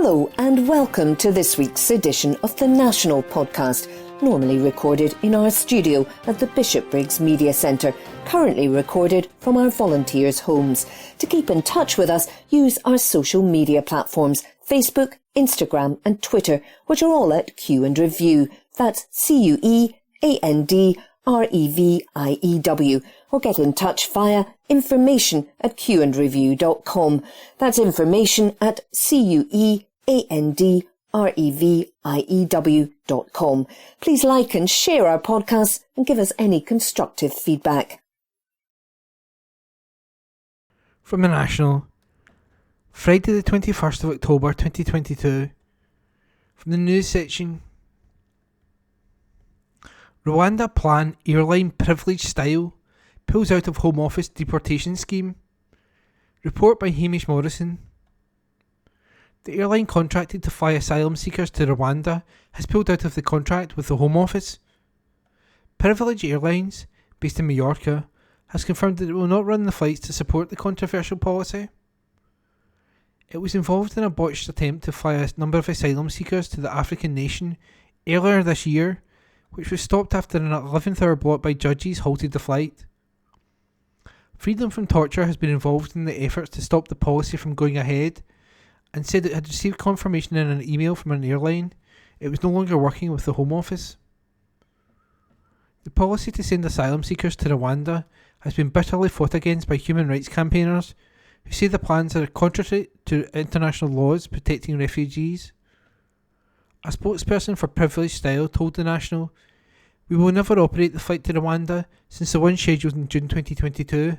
Hello and welcome to this week's edition of the National Podcast, normally recorded in our studio at the Bishopbriggs Media Centre, currently recorded from our volunteers' homes. To keep in touch with us, use our social media platforms, Facebook, Instagram and Twitter, which are all at Q and Review. That's CUEANDREVIEW. Or get in touch via information@qandreview.com. That's information@CUEANDREVIEW.com. Please like and share our podcasts and give us any constructive feedback. From the National, Friday the 21st of October 2022, from the news section. Rwanda plan airline privilege style pulls out of Home Office deportation scheme. Report by Hamish Morrison. The airline contracted to fly asylum seekers to Rwanda has pulled out of the contract with the Home Office. Privilege Airlines, based in Mallorca, has confirmed that it will not run the flights to support the controversial policy. It was involved in a botched attempt to fly a number of asylum seekers to the African nation earlier this year, which was stopped after an 11th-hour block by judges halted the flight. Freedom from Torture has been involved in the efforts to stop the policy from going ahead and said it had received confirmation in an email from an airline it was no longer working with the Home Office. The policy to send asylum seekers to Rwanda has been bitterly fought against by human rights campaigners who say the plans are contrary to international laws protecting refugees. A spokesperson for Privilege Style told The National, "We will never operate the flight to Rwanda since the one scheduled in June 2022.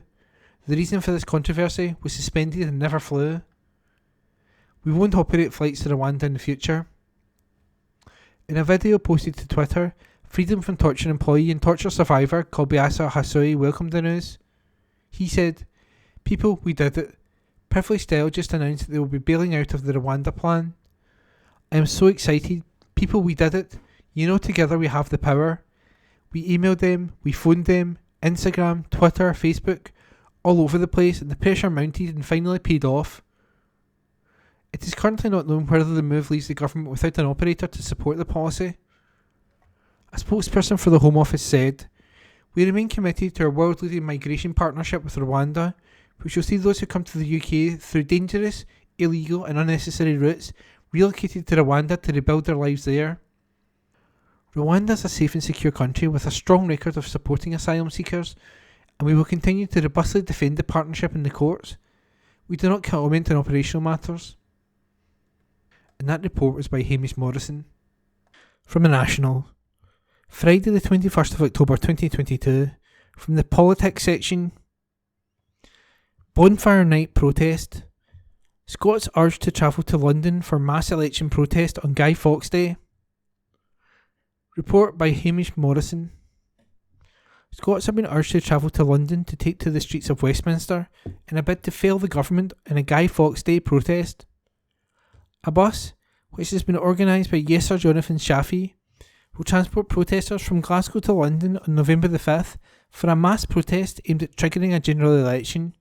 The reason for this controversy was suspended and never flew. We won't operate flights to Rwanda in the future." In a video posted to Twitter, Freedom from Torture employee and torture survivor Kolbiasa Hasui welcomed the news. He said, "People, we did it. Privilege Style just announced that they will be bailing out of the Rwanda plan. I am so excited. People, we did it. You know, together we have the power. We emailed them, we phoned them, Instagram, Twitter, Facebook, all over the place, and the pressure mounted and finally paid off. It is currently not known whether the move leaves the government without an operator to support the policy." A spokesperson for the Home Office said, "We remain committed to our world-leading migration partnership with Rwanda, which will see those who come to the UK through dangerous, illegal and unnecessary routes relocated to Rwanda to rebuild their lives there. Rwanda is a safe and secure country with a strong record of supporting asylum seekers, and we will continue to robustly defend the partnership in the courts. We do not comment on operational matters." And that report was by Hamish Morrison. From the National, Friday the 21st of October 2022, from the Politics section. Bonfire Night Protest. Scots urged to travel to London for mass election protest on Guy Fawkes Day. Report by Hamish Morrison. Scots have been urged to travel to London to take to the streets of Westminster in a bid to fell the government in a Guy Fawkes Day protest. A bus, which has been organised by Yasser Jonathan Shafi, will transport protesters from Glasgow to London on November the 5th for a mass protest aimed at triggering a general election.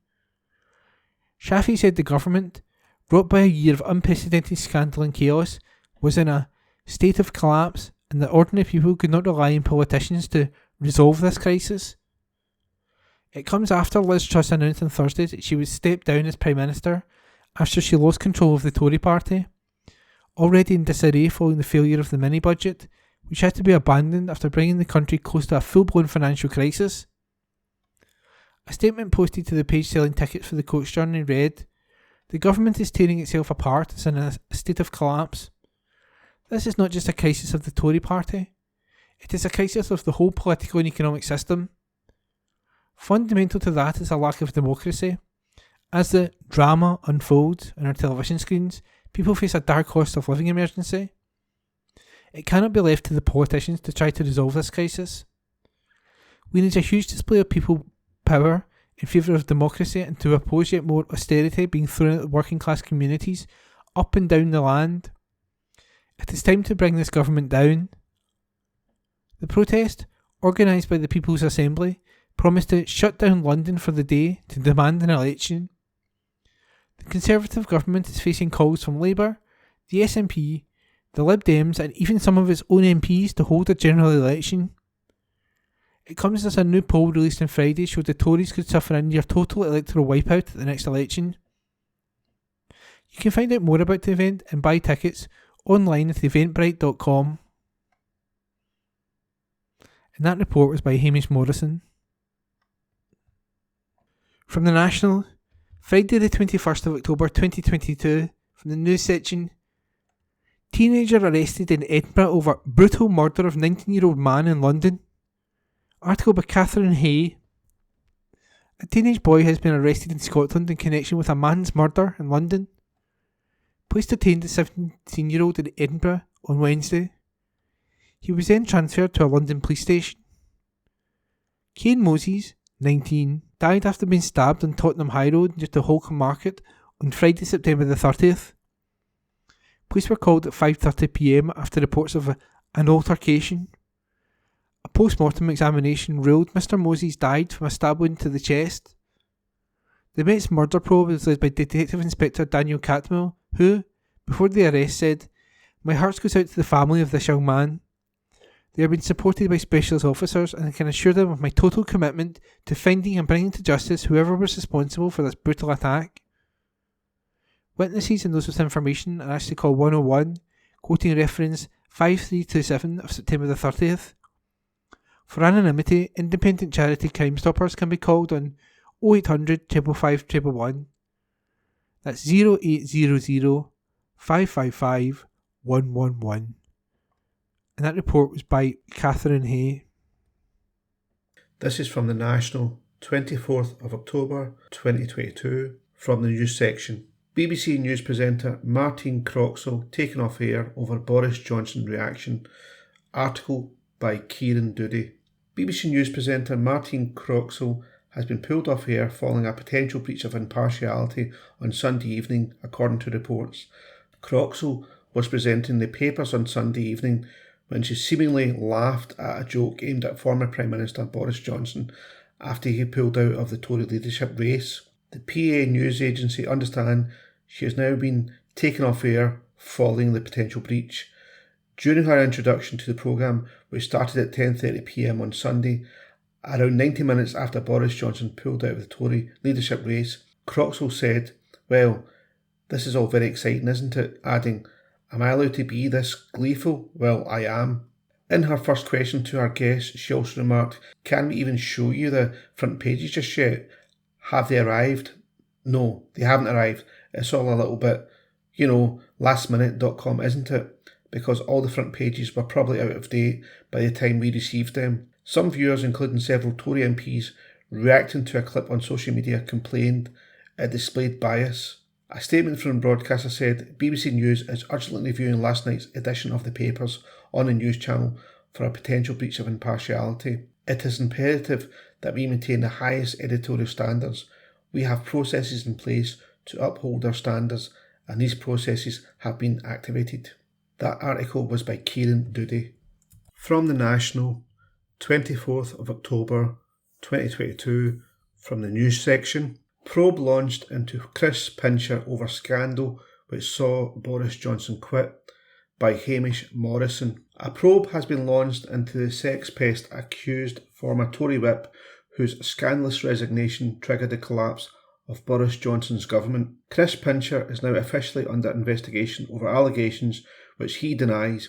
Shafi said the government, wrought by a year of unprecedented scandal and chaos, was in a state of collapse and that ordinary people could not rely on politicians to resolve this crisis. It comes after Liz Truss announced on Thursday that she would step down as Prime Minister after she lost control of the Tory party, already in disarray following the failure of the mini-budget, which had to be abandoned after bringing the country close to a full-blown financial crisis. A statement posted to the page selling tickets for the coach journey read, "The government is tearing itself apart, it's in a state of collapse. This is not just a crisis of the Tory party, it is a crisis of the whole political and economic system. Fundamental to that is a lack of democracy. As the drama unfolds on our television screens, people face a dark cost of living emergency. It cannot be left to the politicians to try to resolve this crisis. We need a huge display of people power in favour of democracy and to oppose yet more austerity being thrown at the working class communities up and down the land. It is time to bring this government down." The protest, organised by the People's Assembly, promised to shut down London for the day to demand an election. The Conservative government is facing calls from Labour, the SNP, the Lib Dems and even some of its own MPs to hold a general election. It comes as a new poll released on Friday showed the Tories could suffer a near total electoral wipeout at the next election. You can find out more about the event and buy tickets online at eventbrite.com. And that report was by Hamish Morrison. From the National, Friday the 21st of October 2022, from the news section. Teenager arrested in Edinburgh over brutal murder of 19-year-old man in London. Article by Catherine Hay. A teenage boy has been arrested in Scotland in connection with a man's murder in London. Police detained the 17-year-old in Edinburgh on Wednesday. He was then transferred to a London police station. Kane Moses, 19, died after being stabbed on Tottenham High Road near to Holcombe Market on Friday, September the 30th. Police were called at 5:30pm after reports of an altercation. A post-mortem examination ruled Mr Moses died from a stab wound to the chest. The Met's murder probe was led by Detective Inspector Daniel Catmull, who, before the arrest, said, "My heart goes out to the family of this young man. They are being supported by specialist officers and I can assure them of my total commitment to finding and bringing to justice whoever was responsible for this brutal attack." Witnesses and those with information are asked to call 101, quoting reference 5327 of September the 30th. For anonymity, independent charity Crime Stoppers can be called on 0800 555 111. That's 0800 555 111. And that report was by Catherine Hay. This is from the National, 24th of October 2022, from the news section. BBC News presenter Martine Croxall taken off air over Boris Johnson reaction. Article by Kieran Doody. BBC News presenter Martine Croxall has been pulled off air following a potential breach of impartiality on Sunday evening, according to reports. Croxall was presenting the papers on Sunday evening when she seemingly laughed at a joke aimed at former Prime Minister Boris Johnson after he pulled out of the Tory leadership race. The PA news agency understand she has now been taken off air following the potential breach. During her introduction to the programme, which started at 10:30pm on Sunday, around 90 minutes after Boris Johnson pulled out of the Tory leadership race, Croxall said, "Well, this is all very exciting, isn't it?" adding, "Am I allowed to be this gleeful? Well, I am." In her first question to our guest, she also remarked, "Can we even show you the front pages just yet? Have they arrived?" No, they haven't arrived. It's all a little bit, lastminute.com, isn't it? Because all the front pages were probably out of date by the time we received them. Some viewers, including several Tory MPs, reacting to a clip on social media, complained it displayed bias. A statement from the broadcaster said BBC News is urgently reviewing last night's edition of the papers on the news channel for a potential breach of impartiality. It is imperative that we maintain the highest editorial standards. We have processes in place to uphold our standards, and these processes have been activated. That article was by Kieran Doody. From the National, 24th of October 2022, from the news section. Probe launched into Chris Pincher over scandal which saw Boris Johnson quit, by Hamish Morrison. A probe has been launched into the sex pest accused former Tory whip whose scandalous resignation triggered the collapse of Boris Johnson's government. Chris Pincher is now officially under investigation over allegations which he denies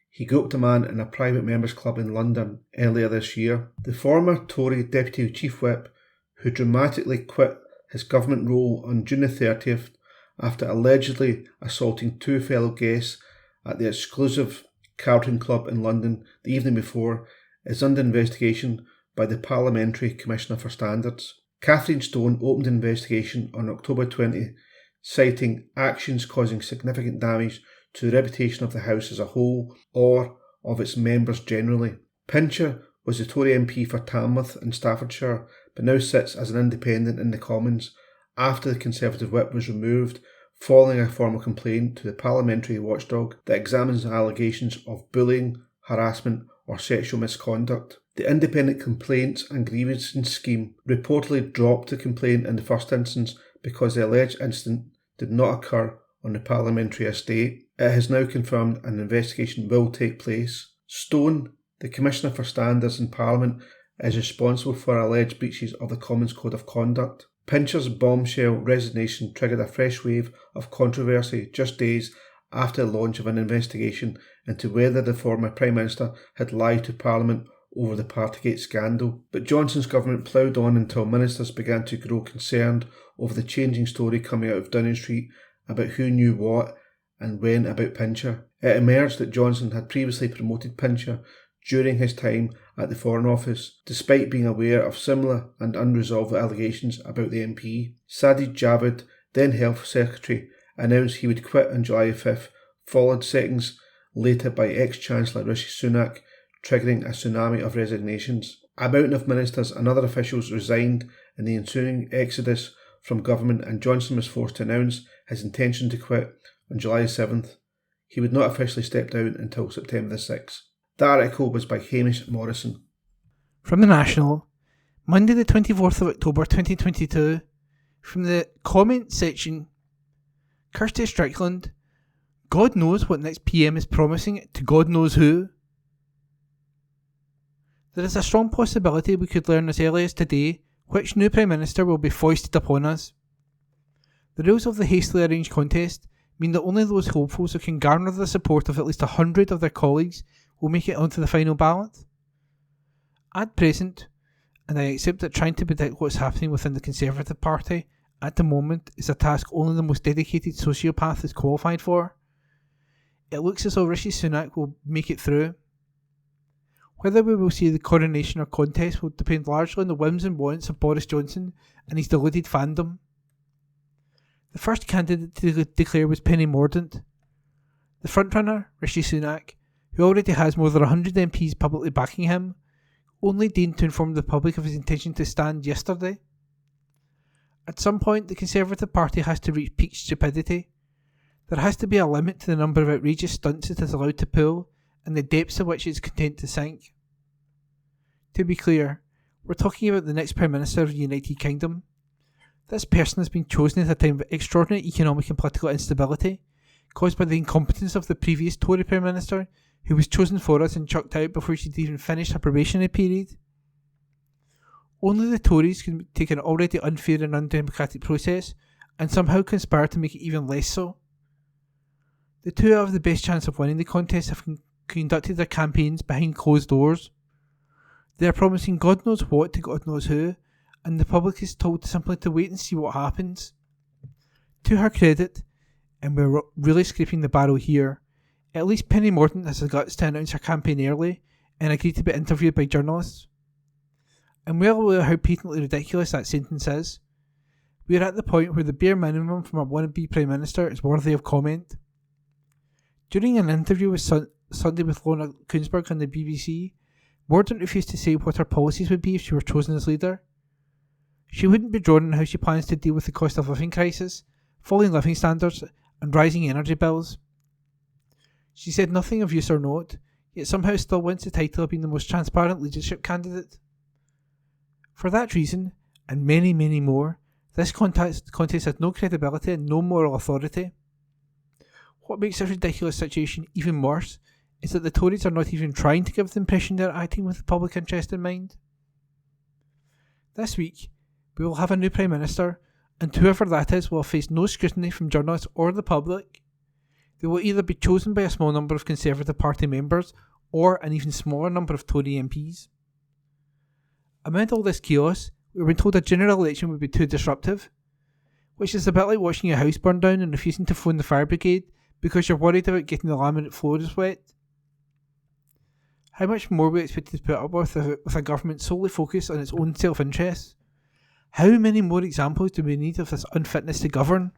he groped a man in a private members club in London earlier this year. The former Tory Deputy Chief Whip, who dramatically quit his government role on June the 30th after allegedly assaulting two fellow guests at the exclusive Carlton Club in London the evening before, is under investigation by the Parliamentary Commissioner for Standards. Catherine Stone opened an investigation on October 20, citing actions causing significant damage to the reputation of the House as a whole or of its members generally. Pincher was the Tory MP for Tamworth in Staffordshire, but now sits as an independent in the Commons after the Conservative whip was removed following a formal complaint to the parliamentary watchdog that examines allegations of bullying, harassment or sexual misconduct. The Independent Complaints and Grievances Scheme reportedly dropped the complaint in the first instance because the alleged incident did not occur on the parliamentary estate. It has now confirmed an investigation will take place. Stone, the Commissioner for Standards in Parliament, is responsible for alleged breaches of the Commons Code of Conduct. Pincher's bombshell resignation triggered a fresh wave of controversy just days after the launch of an investigation into whether the former Prime Minister had lied to Parliament over the Partygate scandal. But Johnson's government ploughed on until ministers began to grow concerned over the changing story coming out of Downing Street about who knew what and when about Pincher. It emerged that Johnson had previously promoted Pincher during his time at the Foreign Office, despite being aware of similar and unresolved allegations about the MP. Sajid Javid, then Health Secretary, announced he would quit on July 5th, followed seconds later by ex-Chancellor Rishi Sunak, triggering a tsunami of resignations. A mountain of ministers and other officials resigned in the ensuing exodus from government, and Johnson was forced to announce his intention to quit on July 7th. He would not officially step down until September the 6th. The article was by Hamish Morrison. From the National, Monday the 24th of October 2022, from the comment section, Kirsty Strickland, God knows what next PM is promising to God knows who. There is a strong possibility we could learn as early as today which new Prime Minister will be foisted upon us. The rules of the hastily arranged contest mean that only those hopefuls who can garner the support of at least 100 of their colleagues will make it onto the final ballot. At present, and I accept that trying to predict what's happening within the Conservative Party at the moment is a task only the most dedicated sociopath is qualified for, it looks as though Rishi Sunak will make it through. Whether we will see the coronation or contest will depend largely on the whims and wants of Boris Johnson and his deluded fandom. The first candidate to declare was Penny Mordaunt. The frontrunner, Rishi Sunak, who already has more than 100 MPs publicly backing him, only deigned to inform the public of his intention to stand yesterday. At some point, the Conservative Party has to reach peak stupidity. There has to be a limit to the number of outrageous stunts it is allowed to pull and the depths of which it is content to sink. To be clear, we're talking about the next Prime Minister of the United Kingdom. This person has been chosen at a time of extraordinary economic and political instability, caused by the incompetence of the previous Tory Prime Minister, who was chosen for us and chucked out before she'd even finished her probationary period. Only the Tories can take an already unfair and undemocratic process and somehow conspire to make it even less so. The two who have the best chance of winning the contest have conducted their campaigns behind closed doors. They are promising God knows what to God knows who, and the public is told simply to wait and see what happens. To her credit, and we're really scraping the barrel here, at least Penny Mordaunt has the guts to announce her campaign early and agree to be interviewed by journalists. I'm well aware how patently ridiculous that sentence is. We are at the point where the bare minimum from a wannabe Prime Minister is worthy of comment. During an interview with Sunday with Lorna Koonsberg on the BBC, Mordaunt refused to say what her policies would be if she were chosen as leader. She wouldn't be drawn on how she plans to deal with the cost of living crisis, falling living standards, and rising energy bills. She said nothing of use or note, yet somehow still wins the title of being the most transparent leadership candidate. For that reason, and many, many more, this contest has no credibility and no moral authority. What makes this ridiculous situation even worse is that the Tories are not even trying to give the impression they are acting with the public interest in mind. This week, we will have a new Prime Minister, and whoever that is will face no scrutiny from journalists or the public. They will either be chosen by a small number of Conservative Party members or an even smaller number of Tory MPs. Amid all this chaos, we were told a general election would be too disruptive, which is a bit like watching your house burn down and refusing to phone the fire brigade because you're worried about getting the laminate floors wet. How much more are we expected to put up with a government solely focused on its own self-interests? How many more examples do we need of this unfitness to govern?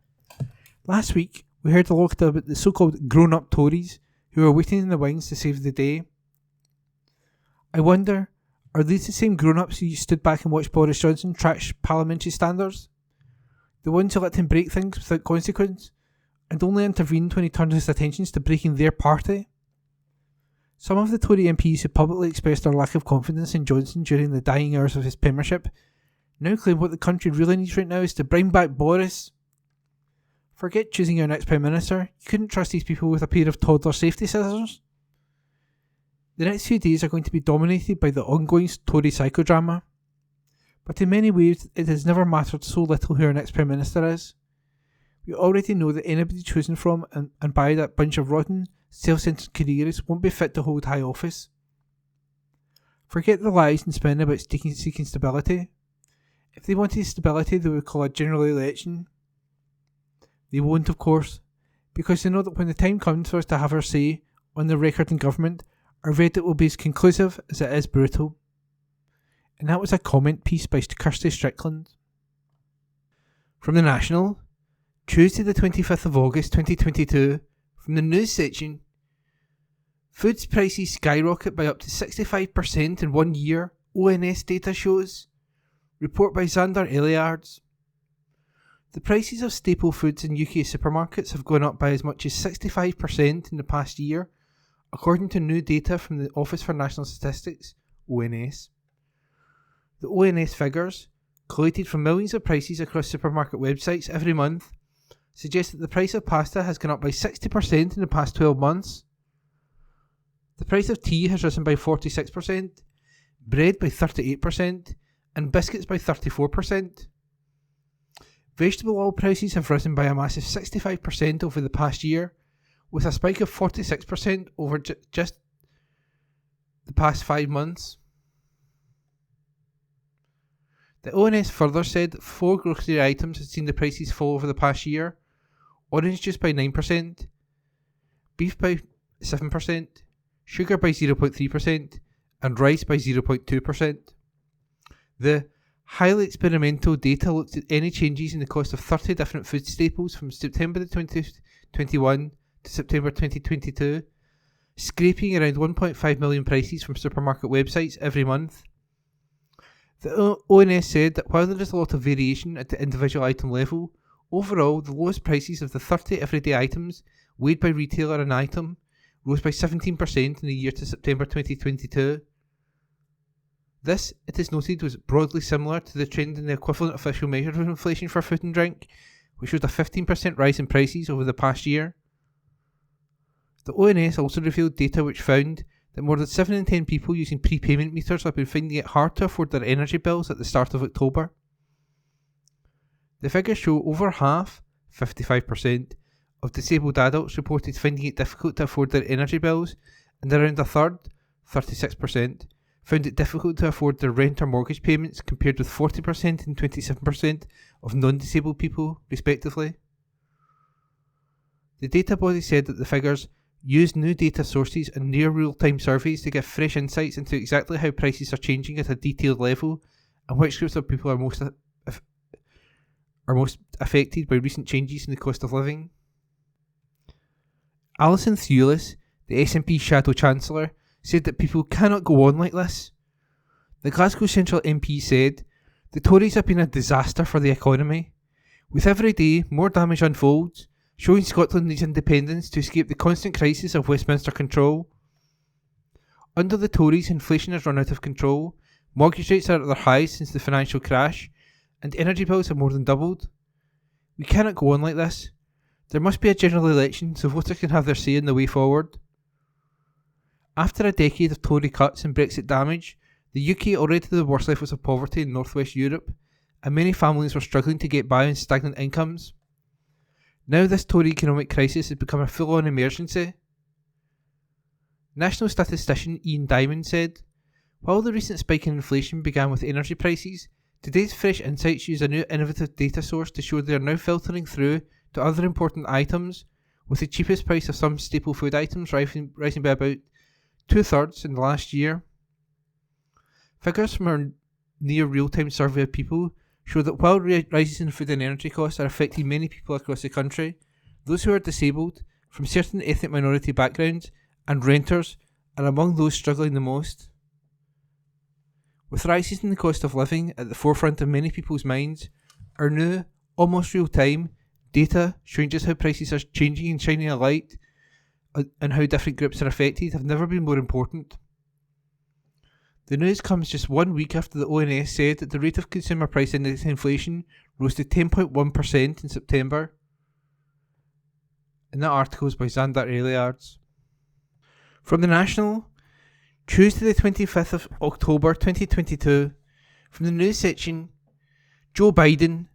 Last week, we heard a lot about the so-called grown-up Tories who are waiting in the wings to save the day. I wonder, are these the same grown-ups who stood back and watched Boris Johnson trash parliamentary standards? The ones who let him break things without consequence, and only intervened when he turned his attentions to breaking their party? Some of the Tory MPs who publicly expressed their lack of confidence in Johnson during the dying hours of his premiership now claim what the country really needs right now is to bring back Boris. Forget choosing your next Prime Minister, you couldn't trust these people with a pair of toddler safety scissors. The next few days are going to be dominated by the ongoing Tory psychodrama. But in many ways, it has never mattered so little who our next Prime Minister is. We already know that anybody chosen from and by that bunch of rotten, self-centred careerists won't be fit to hold high office. Forget the lies and spin about seeking stability. If they wanted stability, they would call a general election. They won't, of course, because they know that when the time comes for us to have our say on the record in government, our verdict will be as conclusive as it is brutal. And that was a comment piece by Kirsty Strickland. From the National, Tuesday the 25th of August 2022, from the news section, foods prices skyrocket by up to 65% in 1 year, ONS data shows. Report by Xander Eliards. The prices of staple foods in UK supermarkets have gone up by as much as 65% in the past year, according to new data from the Office for National Statistics, ONS. The ONS figures, collated from millions of prices across supermarket websites every month, suggest that the price of pasta has gone up by 60% in the past 12 months. The price of tea has risen by 46%, bread by 38%, and biscuits by 34%. Vegetable oil prices have risen by a massive 65% over the past year, with a spike of 46% over just the past 5 months. The ONS further said that 4 grocery items had seen the prices fall over the past year: orange juice by 9%, beef by 7%, sugar by 0.3%, and rice by 0.2%. The highly experimental data looked at any changes in the cost of 30 different food staples from September 2021 to September 2022, scraping around 1.5 million prices from supermarket websites every month. The ONS said that while there is a lot of variation at the individual item level, overall the lowest prices of the 30 everyday items weighed by retailer an item rose by 17% in the year to September 2022. This, it is noted, was broadly similar to the trend in the equivalent official measure of inflation for food and drink, which showed a 15% rise in prices over the past year. The ONS also revealed data which found that more than 7 in 10 people using prepayment meters have been finding it hard to afford their energy bills at the start of October. The figures show over half, 55%, of disabled adults reported finding it difficult to afford their energy bills, and around a third, 36%, found it difficult to afford their rent or mortgage payments, compared with 40% and 27% of non-disabled people, respectively. The data body said that the figures used new data sources and near real-time surveys to give fresh insights into exactly how prices are changing at a detailed level and which groups of people are most affected by recent changes in the cost of living. Alison Thewlis, the SNP Shadow Chancellor, said that people cannot go on like this. The Glasgow Central MP said, "The Tories have been a disaster for the economy. With every day, more damage unfolds, showing Scotland needs independence to escape the constant crisis of Westminster control. Under the Tories, inflation has run out of control, mortgage rates are at their highest since the financial crash, and energy bills have more than doubled. We cannot go on like this. There must be a general election so voters can have their say in the way forward." After a decade of Tory cuts and Brexit damage, the UK already had the worst levels of poverty in North West Europe, and many families were struggling to get by on stagnant incomes. Now this Tory economic crisis has become a full-on emergency. National statistician Ian Diamond said, "While the recent spike in inflation began with energy prices, today's fresh insights use a new innovative data source to show they are now filtering through to other important items, with the cheapest price of some staple food items rising by about 2/3 in the last year." Figures from our near real-time survey of people show that while rises in food and energy costs are affecting many people across the country, those who are disabled, from certain ethnic minority backgrounds, and renters are among those struggling the most. With rises in the cost of living at the forefront of many people's minds, our new, almost real-time, data showing just how prices are changing and shining a light and how different groups are affected have never been more important. The news comes just 1 week after the ONS said that the rate of consumer price index inflation rose to 10.1% in September. And that article is by Xander Eliards. From the National, Tuesday the 25th of October 2022, from the news section, Joe Biden,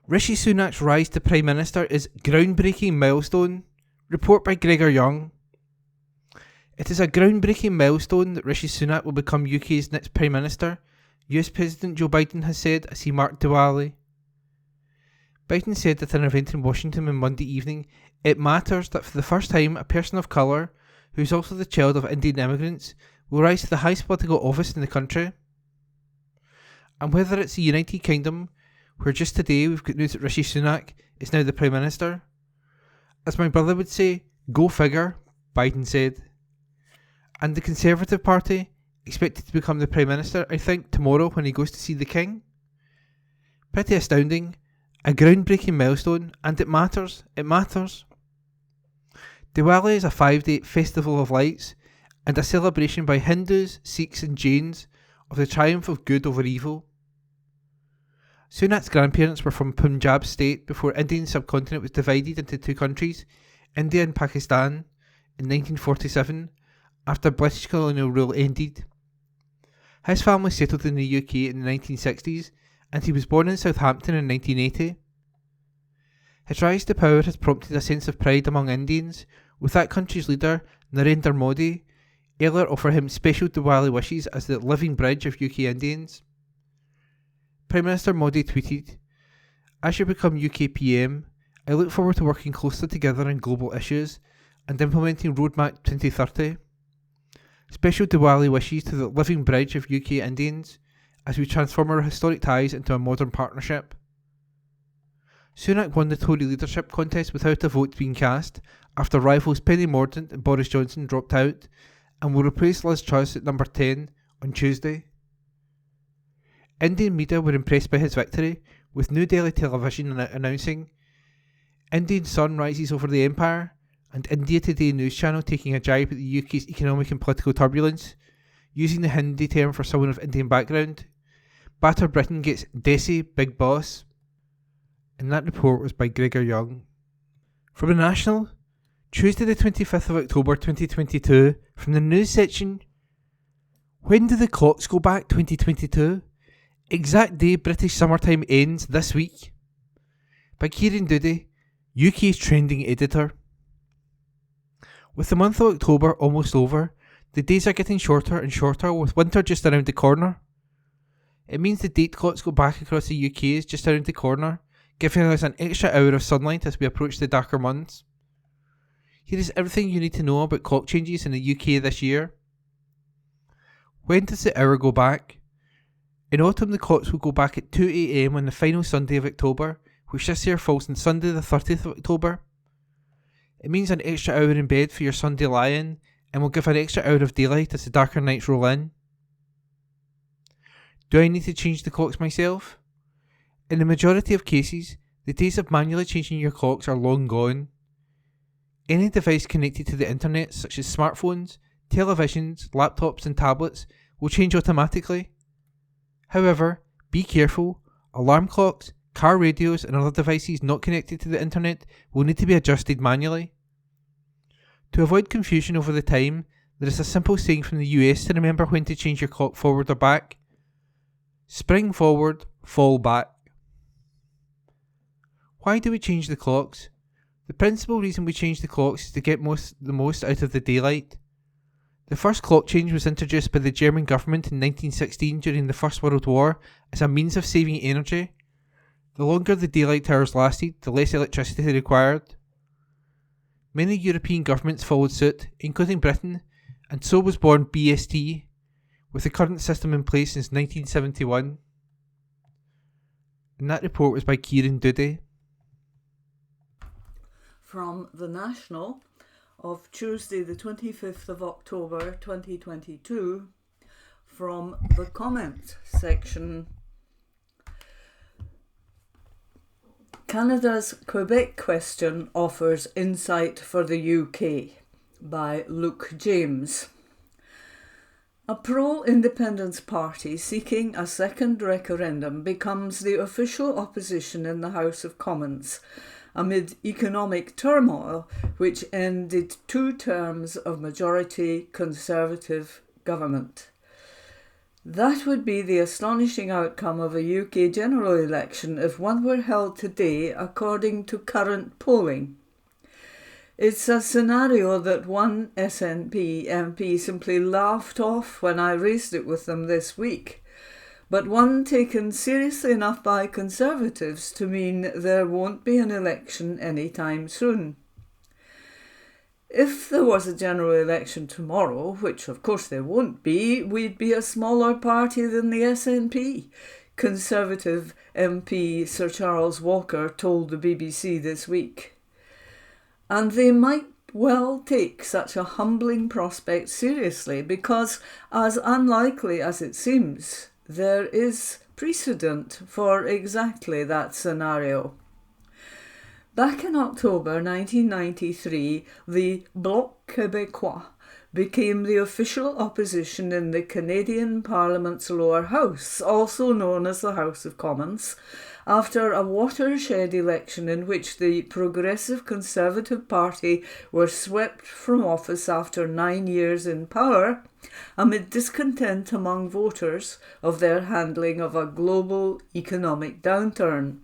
Rishi Sunak's rise to Prime Minister is groundbreaking milestone. Report by Gregor Young. It is a groundbreaking milestone that Rishi Sunak will become UK's next Prime Minister, US President Joe Biden has said as he marked Diwali. Biden said at an event in Washington on Monday evening, "It matters that for the first time a person of colour, who is also the child of Indian immigrants, will rise to the highest political office in the country." And whether it's the United Kingdom, where just today we've got news that Rishi Sunak is now the Prime Minister. As my brother would say, go figure, Biden said. And the Conservative Party, expected to become the Prime Minister, I think, tomorrow when he goes to see the King. Pretty astounding, a groundbreaking milestone, and it matters, it matters. Diwali is a 5-day festival of lights and a celebration by Hindus, Sikhs and Jains of the triumph of good over evil. Sunak's grandparents were from Punjab state before Indian subcontinent was divided into two countries, India and Pakistan, in 1947, after British colonial rule ended. His family settled in the UK in the 1960s, and he was born in Southampton in 1980. His rise to power has prompted a sense of pride among Indians, with that country's leader, Narendra Modi, earlier offer him special Diwali wishes as the living bridge of UK Indians. Prime Minister Modi tweeted, "As you become UK PM, I look forward to working closely together on global issues and implementing Roadmap 2030. Special Diwali wishes to the living bridge of UK Indians as we transform our historic ties into a modern partnership." Sunak won the Tory leadership contest without a vote being cast after rivals Penny Mordaunt and Boris Johnson dropped out, and will replace Liz Truss at number 10 on Tuesday. Indian media were impressed by his victory, with New Delhi television announcing, "Indian sun rises over the empire," and India Today news channel taking a jibe at the UK's economic and political turbulence, using the Hindi term for someone of Indian background. Batter Britain gets Desi Big Boss. And that report was by Gregor Young. From the National, Tuesday the 25th of October 2022, from the news section, "When do the clocks go back 2022? Exact day British summertime ends this week." By Kieran Doody, UK's trending editor. With the month of October almost over, the days are getting shorter and shorter, with winter just around the corner. It means the date clocks go back across the UK is just around the corner, giving us an extra hour of sunlight as we approach the darker months. Here is everything you need to know about clock changes in the UK this year. When does the hour go back? In autumn, the clocks will go back at 2 AM on the final Sunday of October, which this year falls on Sunday the 30th of October. It means an extra hour in bed for your Sunday lie-in, and will give an extra hour of daylight as the darker nights roll in. Do I need to change the clocks myself? In the majority of cases, the days of manually changing your clocks are long gone. Any device connected to the internet, such as smartphones, televisions, laptops and tablets, will change automatically. However, be careful, alarm clocks, car radios and other devices not connected to the internet will need to be adjusted manually. To avoid confusion over the time, there is a simple saying from the US to remember when to change your clock forward or back. Spring forward, fall back. Why do we change the clocks? The principal reason we change the clocks is to get the most out of the daylight. The first clock change was introduced by the German government in 1916 during the First World War as a means of saving energy. The longer the daylight hours lasted, the less electricity required. Many European governments followed suit, including Britain, and so was born BST, with the current system in place since 1971. And that report was by Kieran Doody. From the National of Tuesday the 25th of October 2022, from the comment section. Canada's Quebec question offers insight for the UK, by Luke James. A pro-independence party seeking a second referendum becomes the official opposition in the House of Commons amid economic turmoil which ended 2 terms of majority Conservative government. That would be the astonishing outcome of a UK general election if one were held today according to current polling. It's a scenario that one SNP MP simply laughed off when I raised it with them this week, but one taken seriously enough by Conservatives to mean there won't be an election anytime soon. If there was a general election tomorrow, which of course there won't be, we'd be a smaller party than the SNP, Conservative MP Sir Charles Walker told the BBC this week. And they might well take such a humbling prospect seriously because, as unlikely as it seems, there is precedent for exactly that scenario. Back in October 1993, the Bloc Québécois became the official opposition in the Canadian Parliament's lower house, also known as the House of Commons, after a watershed election in which the Progressive Conservative Party were swept from office after 9 years in power, amid discontent among voters of their handling of a global economic downturn.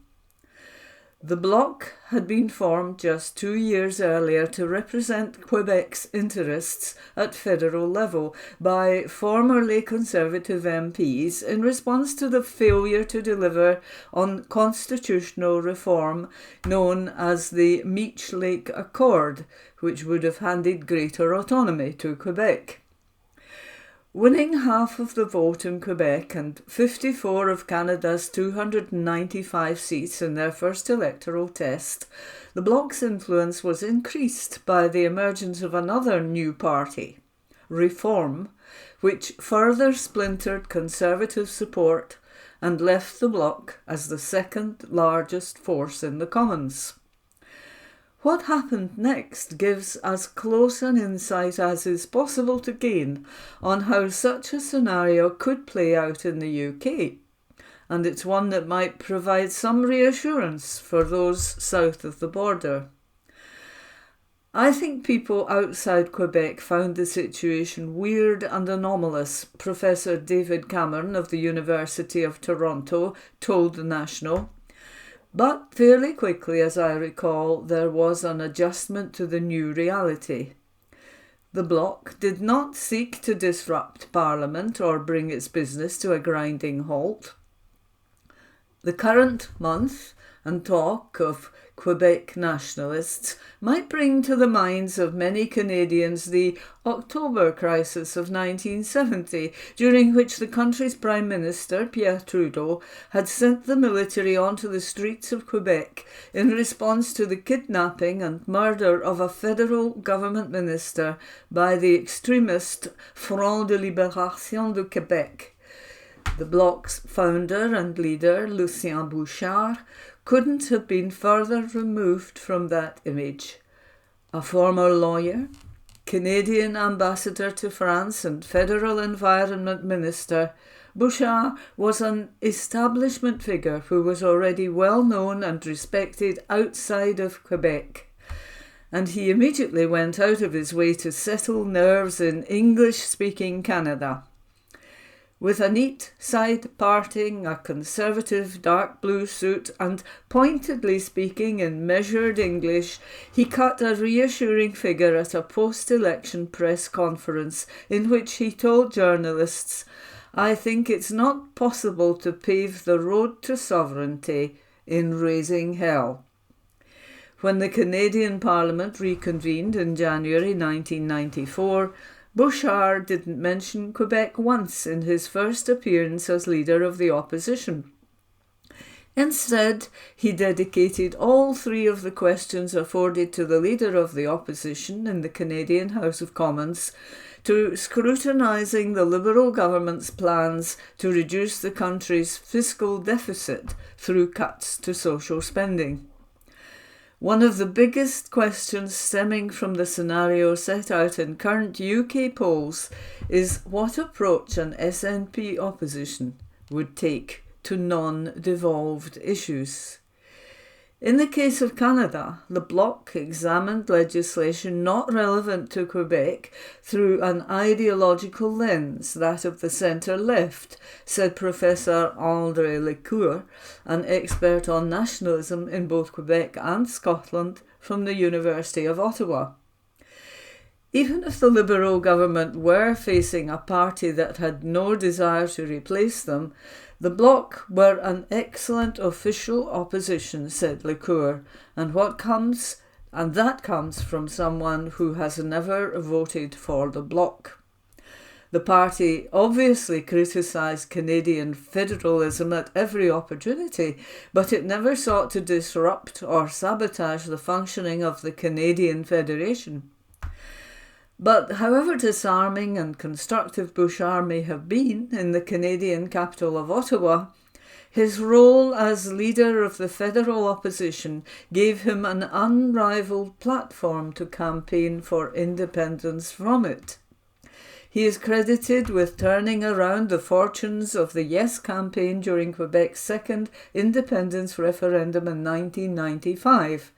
The Bloc had been formed just 2 years earlier to represent Quebec's interests at federal level by formerly Conservative MPs in response to the failure to deliver on constitutional reform known as the Meech Lake Accord, which would have handed greater autonomy to Quebec. Winning half of the vote in Quebec and 54 of Canada's 295 seats in their first electoral test, the Bloc's influence was increased by the emergence of another new party, Reform, which further splintered Conservative support and left the Bloc as the second largest force in the Commons. What happened next gives as close an insight as is possible to gain on how such a scenario could play out in the UK, and it's one that might provide some reassurance for those south of the border. I think people outside Quebec found the situation weird and anomalous, Professor David Cameron of the University of Toronto told The National. But fairly quickly, as I recall, there was an adjustment to the new reality. The Bloc did not seek to disrupt Parliament or bring its business to a grinding halt. The current month and talk of Quebec nationalists might bring to the minds of many Canadians the October crisis of 1970, during which the country's Prime Minister, Pierre Trudeau, had sent the military onto the streets of Quebec in response to the kidnapping and murder of a federal government minister by the extremist Front de Libération du Québec. The Bloc's founder and leader, Lucien Bouchard, couldn't have been further removed from that image. A former lawyer, Canadian ambassador to France and federal environment minister, Bouchard was an establishment figure who was already well known and respected outside of Quebec. And he immediately went out of his way to settle nerves in English-speaking Canada. With a neat side parting, a conservative dark blue suit, and pointedly speaking in measured English, he cut a reassuring figure at a post-election press conference in which he told journalists, "I think it's not possible to pave the road to sovereignty in raising hell." When the Canadian Parliament reconvened in January 1994, Bouchard didn't mention Quebec once in his first appearance as leader of the opposition. Instead, he dedicated all 3 of the questions afforded to the leader of the opposition in the Canadian House of Commons to scrutinising the Liberal government's plans to reduce the country's fiscal deficit through cuts to social spending. One of the biggest questions stemming from the scenario set out in current UK polls is what approach an SNP opposition would take to non-devolved issues. In the case of Canada, the Bloc examined legislation not relevant to Quebec through an ideological lens, that of the centre-left, said Professor André Lecour, an expert on nationalism in both Quebec and Scotland from the University of Ottawa. Even if the Liberal government were facing a party that had no desire to replace them, the Bloc were an excellent official opposition, said Lecour, and that comes from someone who has never voted for the Bloc. The party obviously criticised Canadian federalism at every opportunity, but it never sought to disrupt or sabotage the functioning of the Canadian Federation. But however disarming and constructive Bouchard may have been in the Canadian capital of Ottawa, his role as leader of the federal opposition gave him an unrivalled platform to campaign for independence from it. He is credited with turning around the fortunes of the Yes campaign during Quebec's second independence referendum in 1995.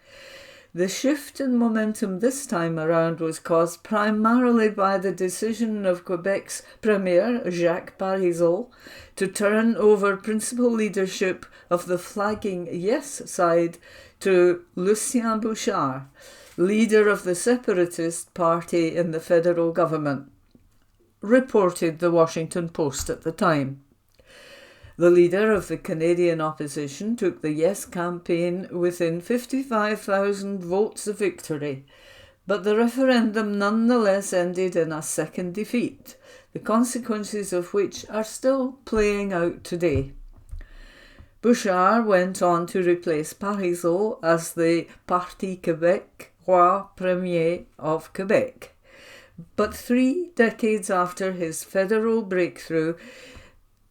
The shift in momentum this time around was caused primarily by the decision of Quebec's Premier, Jacques Parizeau, to turn over principal leadership of the flagging Yes side to Lucien Bouchard, leader of the Separatist Party in the federal government, reported the Washington Post at the time. The leader of the Canadian opposition took the Yes campaign within 55,000 votes of victory, but the referendum nonetheless ended in a second defeat, the consequences of which are still playing out today. Bouchard went on to replace Parizeau as the Parti Québécois Premier of Quebec. But 3 decades after his federal breakthrough,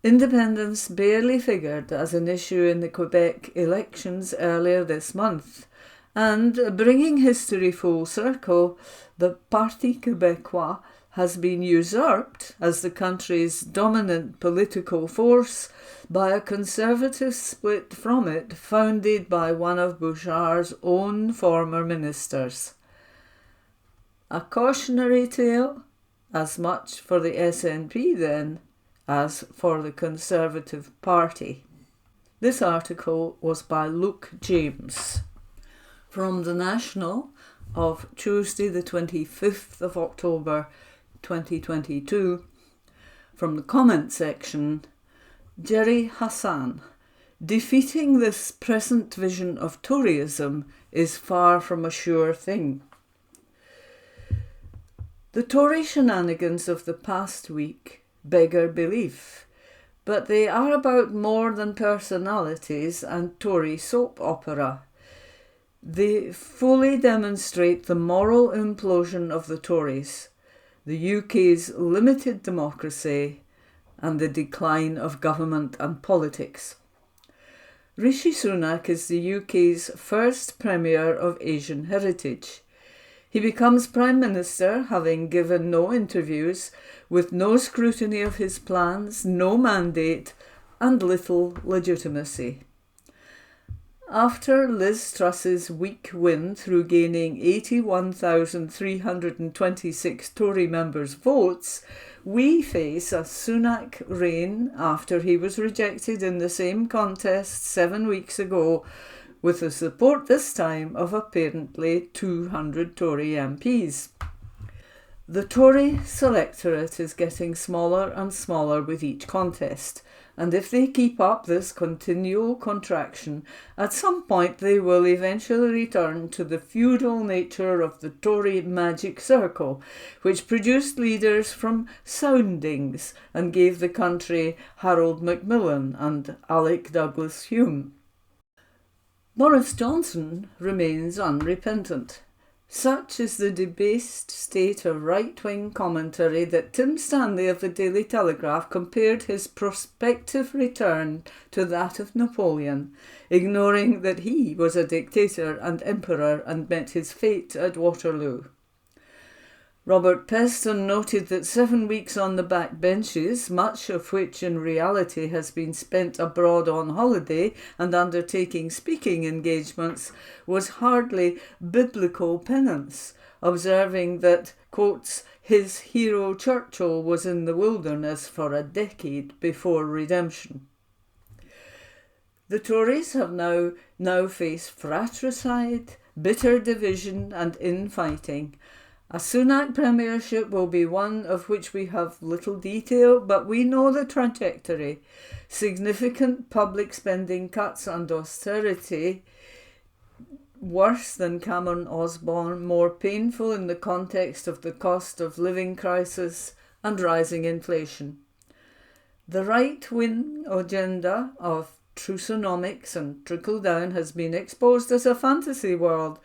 independence barely figured as an issue in the Quebec elections earlier this month, and bringing history full circle, the Parti Québécois has been usurped as the country's dominant political force by a conservative split from it founded by one of Bouchard's own former ministers. A cautionary tale, as much for the SNP then, as for the Conservative Party. This article was by Luke James from The National of Tuesday the 25th of October 2022. From the comment section, Jerry Hassan, defeating this present vision of Toryism is far from a sure thing. The Tory shenanigans of the past week beggar belief, but they are about more than personalities and Tory soap opera. They fully demonstrate the moral implosion of the Tories, the UK's limited democracy, and the decline of government and politics. Rishi Sunak is the UK's first Premier of Asian heritage. He becomes Prime Minister, having given no interviews, with no scrutiny of his plans, no mandate, and little legitimacy. After Liz Truss's weak win through gaining 81,326 Tory members' votes, we face a Sunak reign after he was rejected in the same contest 7 weeks ago, with the support this time of apparently 200 Tory MPs. The Tory selectorate is getting smaller and smaller with each contest, and if they keep up this continual contraction, at some point they will eventually return to the feudal nature of the Tory magic circle, which produced leaders from soundings and gave the country Harold Macmillan and Alec Douglas Hume. Boris Johnson remains unrepentant. Such is the debased state of right-wing commentary that Tim Stanley of the Daily Telegraph compared his prospective return to that of Napoleon, ignoring that he was a dictator and emperor and met his fate at Waterloo. Robert Peston noted that 7 weeks on the back benches, much of which in reality has been spent abroad on holiday and undertaking speaking engagements, was hardly biblical penance, observing that, quotes, his hero Churchill was in the wilderness for a decade before redemption. The Tories have now faced fratricide, bitter division and infighting. A Sunak premiership will be one of which we have little detail, but we know the trajectory. Significant public spending cuts and austerity, worse than Cameron Osborne, more painful in the context of the cost of living crisis and rising inflation. The right-wing agenda of Trusonomics and trickle-down has been exposed as a fantasy world.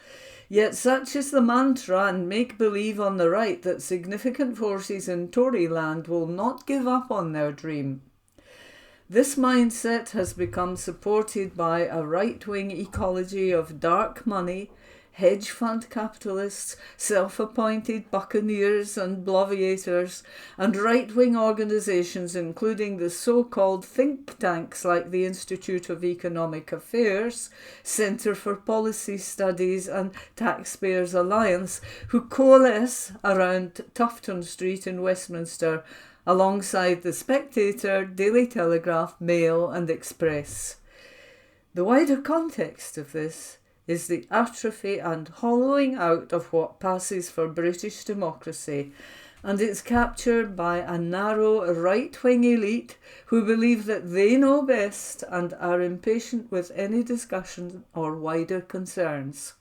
Yet such is the mantra and make-believe on the right that significant forces in Toryland will not give up on their dream. This mindset has become supported by a right-wing ecology of dark money, hedge fund capitalists, self-appointed buccaneers and bloviators, and right-wing organisations including the so-called think tanks like the Institute of Economic Affairs, Centre for Policy Studies and Taxpayers Alliance, who coalesce around Tufton Street in Westminster alongside the Spectator, Daily Telegraph, Mail and Express. The wider context of this is the atrophy and hollowing out of what passes for British democracy, and it's captured by a narrow right-wing elite who believe that they know best and are impatient with any discussion or wider concerns.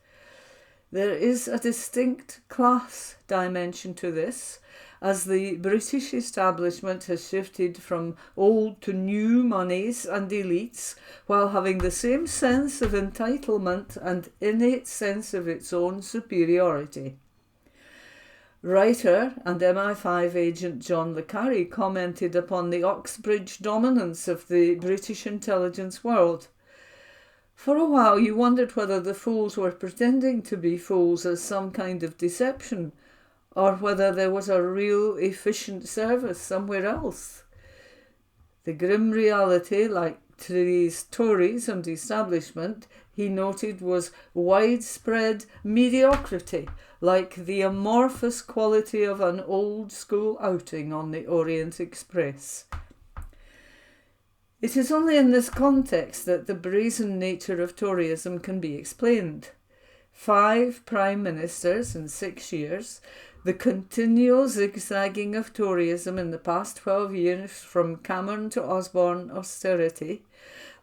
There is a distinct class dimension to this, as the British establishment has shifted from old to new monies and elites, while having the same sense of entitlement and innate sense of its own superiority. Writer and MI5 agent John le Carre commented upon the Oxbridge dominance of the British intelligence world. For a while you wondered whether the fools were pretending to be fools as some kind of deception, or whether there was a real efficient service somewhere else. The grim reality, like today's Tories and establishment, he noted, was widespread mediocrity, like the amorphous quality of an old-school outing on the Orient Express. It is only in this context that the brazen nature of Toryism can be explained. 5 prime ministers in 6 years, the continual zigzagging of Toryism in the past 12 years from Cameron to Osborne austerity,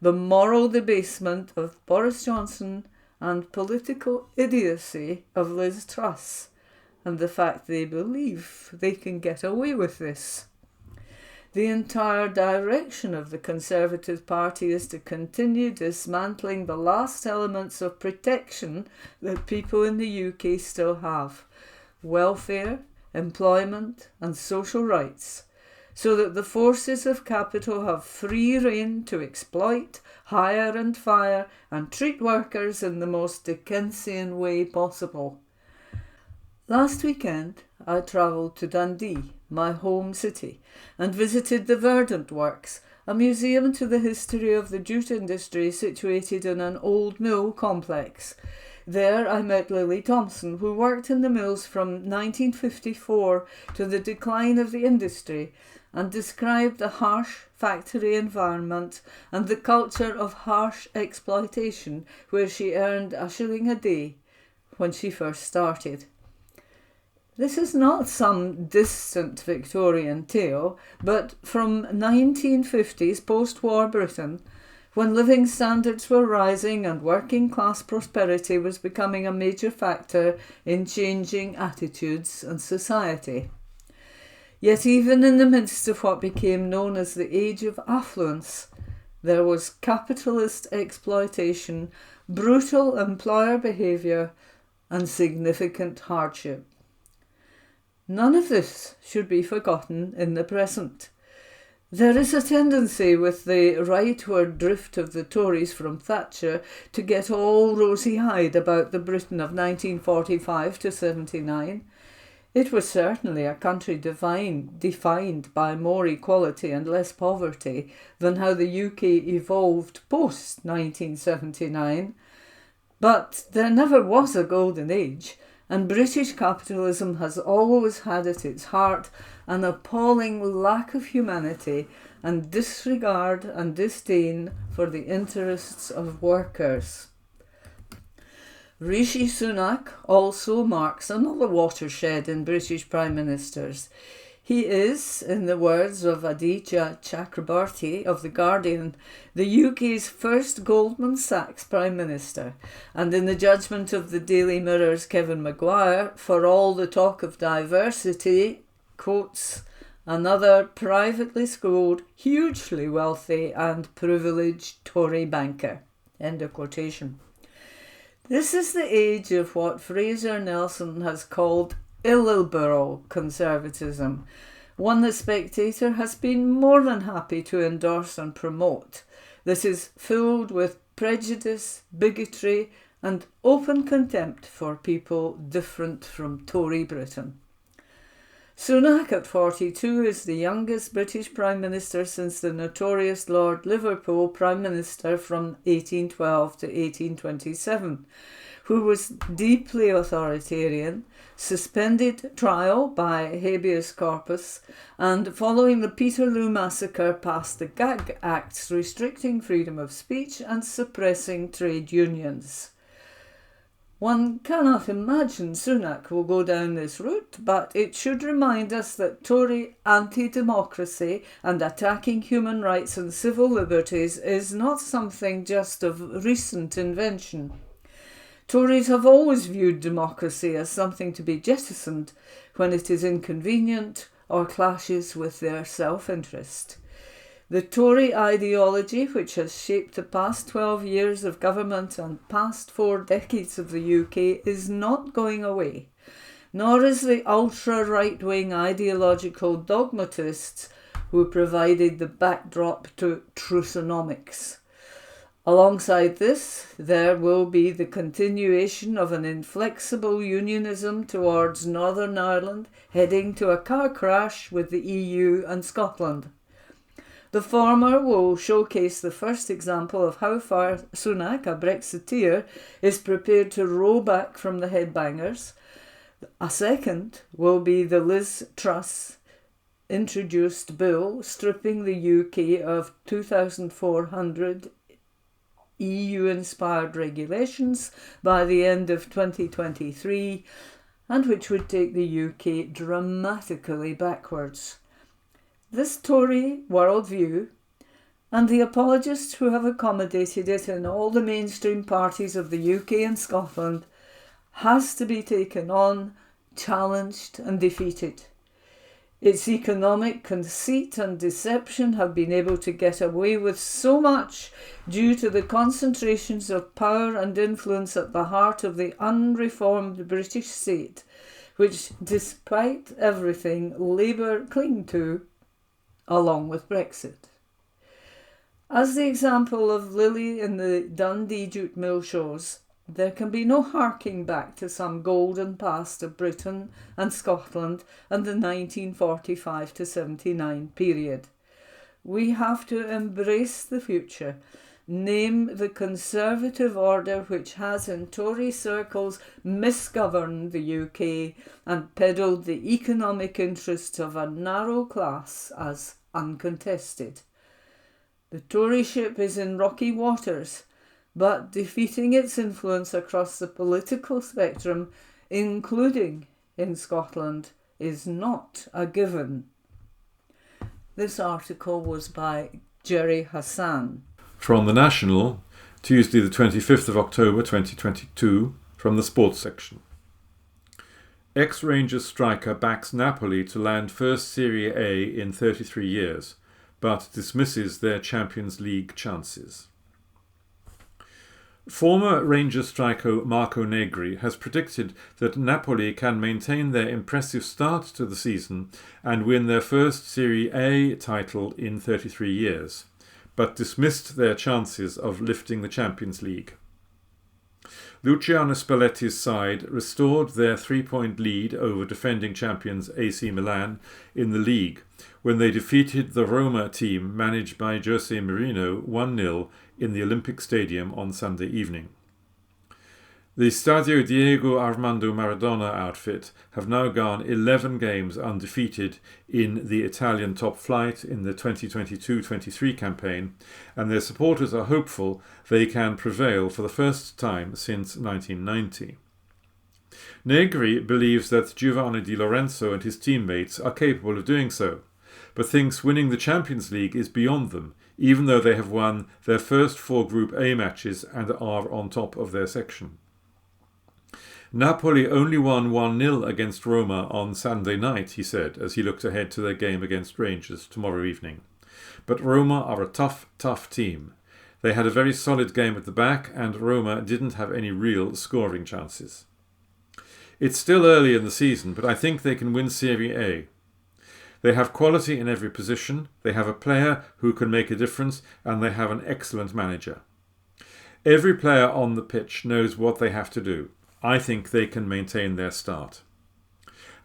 the moral debasement of Boris Johnson and political idiocy of Liz Truss, and the fact they believe they can get away with this. The entire direction of the Conservative Party is to continue dismantling the last elements of protection that people in the UK still have: welfare, employment and social rights, so that the forces of capital have free rein to exploit, hire and fire and treat workers in the most Dickensian way possible. Last weekend I travelled to Dundee, my home city, and visited the Verdant Works, a museum to the history of the jute industry situated in an old mill complex. There I met Lily Thompson, who worked in the mills from 1954 to the decline of the industry, and described the harsh factory environment and the culture of harsh exploitation where she earned £1 a day when she first started. This is not some distant Victorian tale, but from 1950s post-war Britain, when living standards were rising and working class prosperity was becoming a major factor in changing attitudes and society. Yet even in the midst of what became known as the Age of Affluence, there was capitalist exploitation, brutal employer behaviour and significant hardship. None of this should be forgotten in the present. There is a tendency with the rightward drift of the Tories from Thatcher to get all rosy-eyed about the Britain of 1945 to 79. It was certainly a country defined by more equality and less poverty than how the UK evolved post-1979. But there never was a golden age, and British capitalism has always had at its heart an appalling lack of humanity and disregard and disdain for the interests of workers. Rishi Sunak also marks another watershed in British Prime Ministers. He is, in the words of Aditya Chakrabarti of The Guardian, the UK's first Goldman Sachs Prime Minister, and in the judgment of the Daily Mirror's Kevin Maguire, for all the talk of diversity, quotes, another privately schooled, hugely wealthy and privileged Tory banker. End of quotation. This is the age of what Fraser Nelson has called illiberal conservatism, one the Spectator has been more than happy to endorse and promote, that is filled with prejudice, bigotry and open contempt for people different from Tory Britain. Sunak at 42 is the youngest British Prime Minister since the notorious Lord Liverpool Prime Minister from 1812 to 1827, who was deeply authoritarian, suspended trial by habeas corpus, and following the Peterloo massacre passed the Gag Acts restricting freedom of speech and suppressing trade unions. One cannot imagine Sunak will go down this route, but it should remind us that Tory anti-democracy and attacking human rights and civil liberties is not something just of recent invention. Tories have always viewed democracy as something to be jettisoned when it is inconvenient or clashes with their self-interest. The Tory ideology, which has shaped the past 12 years of government and past 4 decades of the UK, is not going away, nor is the ultra-right-wing ideological dogmatists who provided the backdrop to Truthonomics. Alongside this, there will be the continuation of an inflexible unionism towards Northern Ireland, heading to a car crash with the EU and Scotland. The former will showcase the first example of how far Sunak, a Brexiteer, is prepared to row back from the headbangers. A second will be the Liz Truss introduced bill stripping the UK of 2,400 EU-inspired regulations by the end of 2023, and which would take the UK dramatically backwards. This Tory worldview, and the apologists who have accommodated it in all the mainstream parties of the UK and Scotland, has to be taken on, challenged and defeated. Its economic conceit and deception have been able to get away with so much due to the concentrations of power and influence at the heart of the unreformed British state, which, despite everything, Labour cling to, along with Brexit. As the example of Lily in the Dundee jute mill shows, there can be no harking back to some golden past of Britain and Scotland and the 1945 to 79 period. We have to embrace the future, name the conservative order which has in Tory circles misgoverned the UK and peddled the economic interests of a narrow class as uncontested. The Toryship is in rocky waters, but defeating its influence across the political spectrum, including in Scotland, is not a given. This article was by Jerry Hassan. From The National, Tuesday the 25th of October 2022, from the sports section. Ex-Rangers striker backs Napoli to land first Serie A in 33 years, but dismisses their Champions League chances. Former Rangers striker Marco Negri has predicted that Napoli can maintain their impressive start to the season and win their first Serie A title in 33 years, but dismissed their chances of lifting the Champions League. Luciano Spalletti's side restored their 3-point lead over defending champions AC Milan in the league when they defeated the Roma team managed by Jose Mourinho 1-0 in the Olympic Stadium on Sunday evening. The Stadio Diego Armando Maradona outfit have now gone 11 games undefeated in the Italian top flight in the 2022-23 campaign, and their supporters are hopeful they can prevail for the first time since 1990. Negri believes that Giovanni Di Lorenzo and his teammates are capable of doing so, but thinks winning the Champions League is beyond them, even though they have won their first 4 Group A matches and are on top of their section. Napoli only won 1-0 against Roma on Sunday night, he said, as he looked ahead to their game against Rangers tomorrow evening. But Roma are a tough team. They had a very solid game at the back, and Roma didn't have any real scoring chances. It's still early in the season, but I think they can win Serie A. They have quality in every position, they have a player who can make a difference, and they have an excellent manager. Every player on the pitch knows what they have to do. I think they can maintain their start.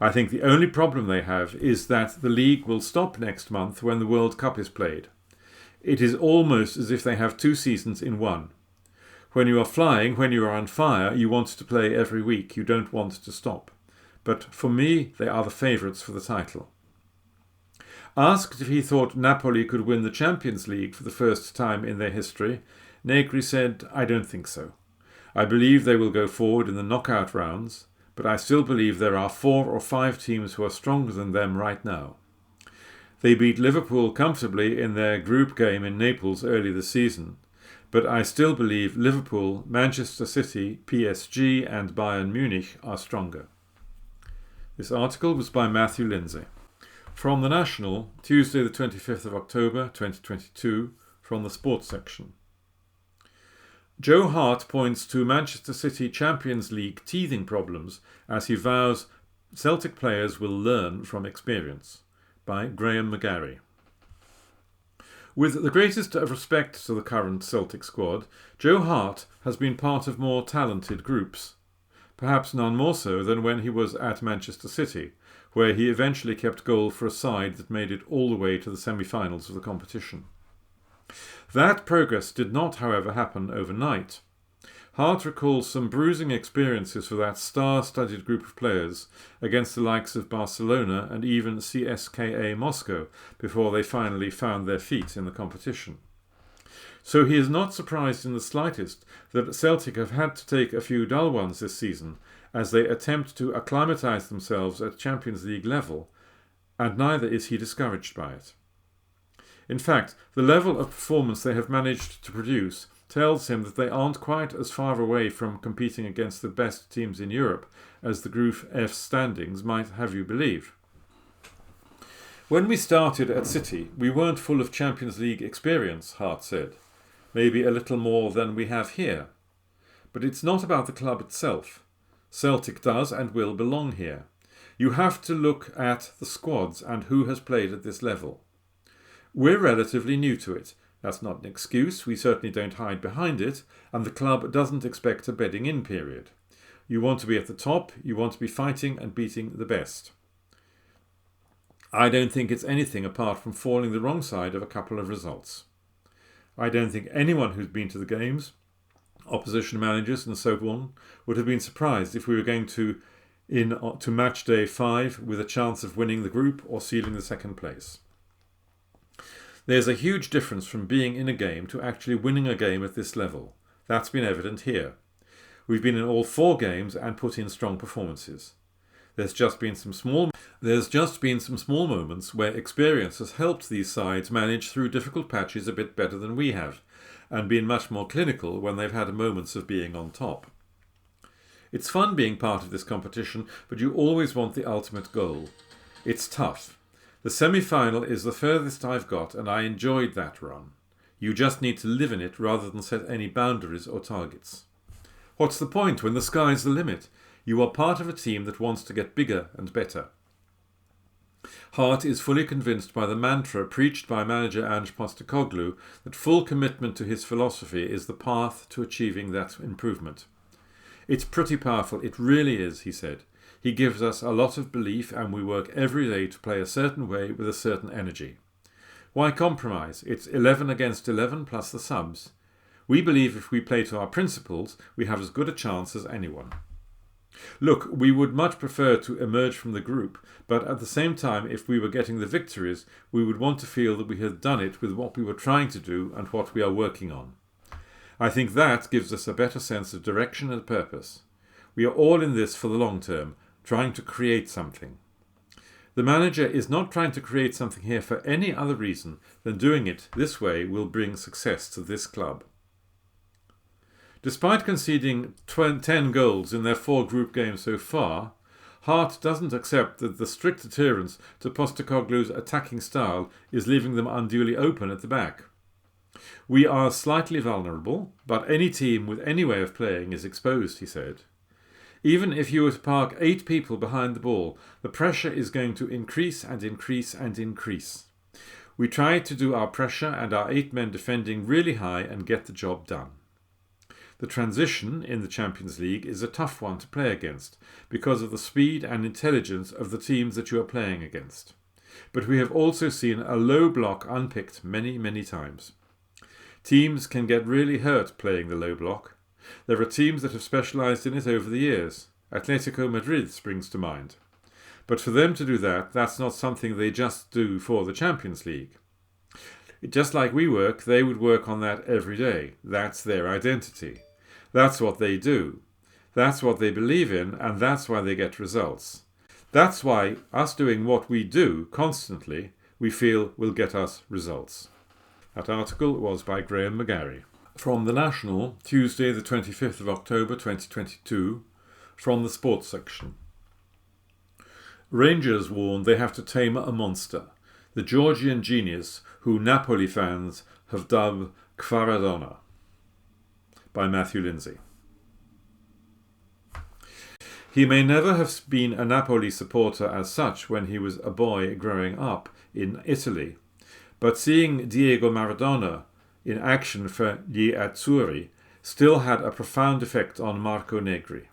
I think the only problem they have is that the league will stop next month when the World Cup is played. It is almost as if they have 2 seasons in one. When you are flying, when you are on fire, you want to play every week. You don't want to stop. But for me, they are the favourites for the title. Asked if he thought Napoli could win the Champions League for the first time in their history, Negri said, "I don't think so. I believe they will go forward in the knockout rounds, but I still believe there are 4 or 5 teams who are stronger than them right now. They beat Liverpool comfortably in their group game in Naples early this season, but I still believe Liverpool, Manchester City, PSG and Bayern Munich are stronger." This article was by Matthew Lindsay. From The National, Tuesday the 25th of October 2022, from the sports section. Joe Hart points to Manchester City Champions League teething problems as he vows Celtic players will learn from experience. By Graham McGarry. With the greatest of respect to the current Celtic squad, Joe Hart has been part of more talented groups. Perhaps none more so than when he was at Manchester City, where he eventually kept goal for a side that made it all the way to the semi-finals of the competition. That progress did not, however, happen overnight. Hart recalls some bruising experiences for that star-studded group of players against the likes of Barcelona and even CSKA Moscow before they finally found their feet in the competition. So he is not surprised in the slightest that Celtic have had to take a few dull ones this season as they attempt to acclimatise themselves at Champions League level, and neither is he discouraged by it. In fact, the level of performance they have managed to produce tells him that they aren't quite as far away from competing against the best teams in Europe as the Group F standings might have you believe. When we started at City, we weren't full of Champions League experience, Hart said. Maybe a little more than we have here. But it's not about the club itself. Celtic does and will belong here. You have to look at the squads and who has played at this level. We're relatively new to it. That's not an excuse, we certainly don't hide behind it, and the club doesn't expect a bedding-in period. You want to be at the top, you want to be fighting and beating the best. I don't think it's anything apart from falling the wrong side of a couple of results. I don't think anyone who's been to the games, opposition managers and so on, would have been surprised if we were going to match day 5 with a chance of winning the group or sealing the second place. There's a huge difference from being in a game to actually winning a game at this level. That's been evident here. We've been in all 4 games and put in strong performances. There's just been some small moments where experience has helped these sides manage through difficult patches a bit better than we have, and been much more clinical when they've had moments of being on top. It's fun being part of this competition, but you always want the ultimate goal. It's tough. The semi-final is the furthest I've got, and I enjoyed that run. You just need to live in it rather than set any boundaries or targets. What's the point when the sky's the limit? You are part of a team that wants to get bigger and better. Hart is fully convinced by the mantra preached by manager Ange Postecoglou that full commitment to his philosophy is the path to achieving that improvement. It's pretty powerful, it really is, he said. He gives us a lot of belief and we work every day to play a certain way with a certain energy. Why compromise? It's 11 against 11 plus the subs. We believe if we play to our principles, we have as good a chance as anyone. Look, we would much prefer to emerge from the group, but at the same time, if we were getting the victories, we would want to feel that we had done it with what we were trying to do and what we are working on. I think that gives us a better sense of direction and purpose. We are all in this for the long term, trying to create something. The manager is not trying to create something here for any other reason than doing it this way will bring success to this club. Despite conceding 10 goals in their 4 group games so far, Hart doesn't accept that the strict adherence to Postecoglou's attacking style is leaving them unduly open at the back. We are slightly vulnerable, but any team with any way of playing is exposed, he said. Even if you were to park 8 people behind the ball, the pressure is going to increase and increase and increase. We try to do our pressure and our 8 men defending really high and get the job done. The transition in the Champions League is a tough one to play against because of the speed and intelligence of the teams that you are playing against. But we have also seen a low block unpicked many, many times. Teams can get really hurt playing the low block. There are teams that have specialised in it over the years. Atletico Madrid springs to mind. But for them to do that, that's not something they just do for the Champions League. Just like we work, they would work on that every day. That's their identity. That's what they do. That's what they believe in, and that's why they get results. That's why us doing what we do constantly, we feel will get us results. That article was by Graham McGarry. From The National, Tuesday the 25th of October 2022, from the sports section. Rangers warn they have to tame a monster, the Georgian genius who Napoli fans have dubbed Kvaradona, by Matthew Lindsay. He may never have been a Napoli supporter as such when he was a boy growing up in Italy, but seeing Diego Maradona in action for Gli Azzurri still had a profound effect on Marco Negri.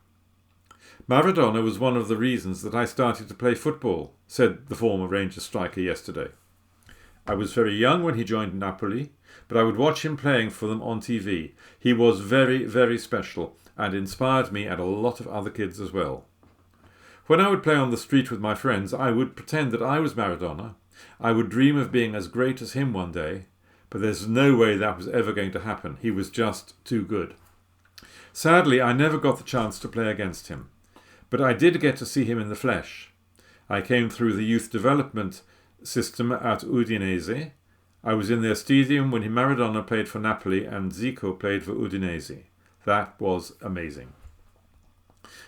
Maradona was one of the reasons that I started to play football, said the former Rangers striker yesterday. I was very young when he joined Napoli, but I would watch him playing for them on TV. He was very, very special and inspired me and a lot of other kids as well. When I would play on the street with my friends, I would pretend that I was Maradona. I would dream of being as great as him one day, but there's no way that was ever going to happen. He was just too good. Sadly, I never got the chance to play against him, but I did get to see him in the flesh. I came through the youth development system at Udinese. I was in their stadium when Maradona played for Napoli and Zico played for Udinese. That was amazing.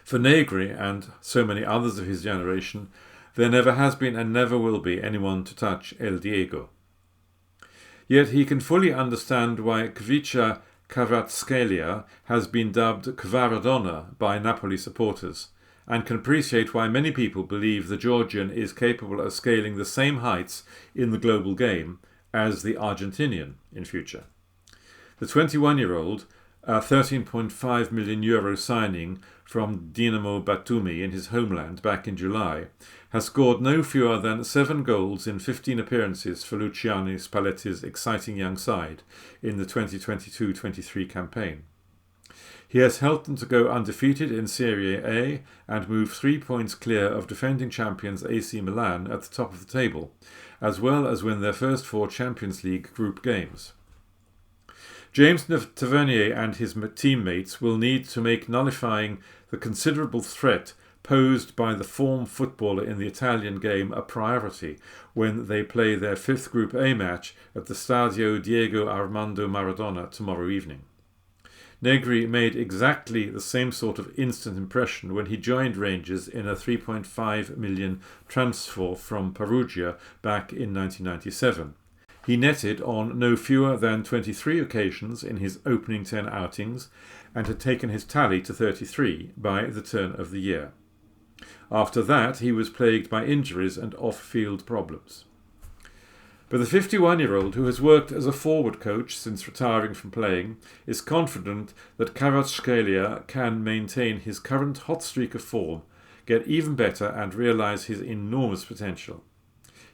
For Negri and so many others of his generation, there never has been and never will be anyone to touch El Diego. Yet he can fully understand why Kvicha Kvaratskhelia has been dubbed Kvaradona by Napoli supporters, and can appreciate why many people believe the Georgian is capable of scaling the same heights in the global game as the Argentinian in future. The 21-year-old, a €13.5 million signing from Dinamo Batumi in his homeland back in July, has scored no fewer than 7 goals in 15 appearances for Luciano Spalletti's exciting young side in the 2022-23 campaign. He has helped them to go undefeated in Serie A and move 3 points clear of defending champions AC Milan at the top of the table, as well as win their first 4 Champions League group games. James Tavernier and his teammates will need to make nullifying the considerable threat posed by the form footballer in the Italian game a priority when they play their 5th Group A match at the Stadio Diego Armando Maradona tomorrow evening. Negri made exactly the same sort of instant impression when he joined Rangers in a £3.5 million transfer from Perugia back in 1997. He netted on no fewer than 23 occasions in his opening 10 outings and had taken his tally to 33 by the turn of the year. After that, he was plagued by injuries and off-field problems. But the 51-year-old, who has worked as a forward coach since retiring from playing, is confident that Kvaratskhelia can maintain his current hot streak of form, get even better and realise his enormous potential.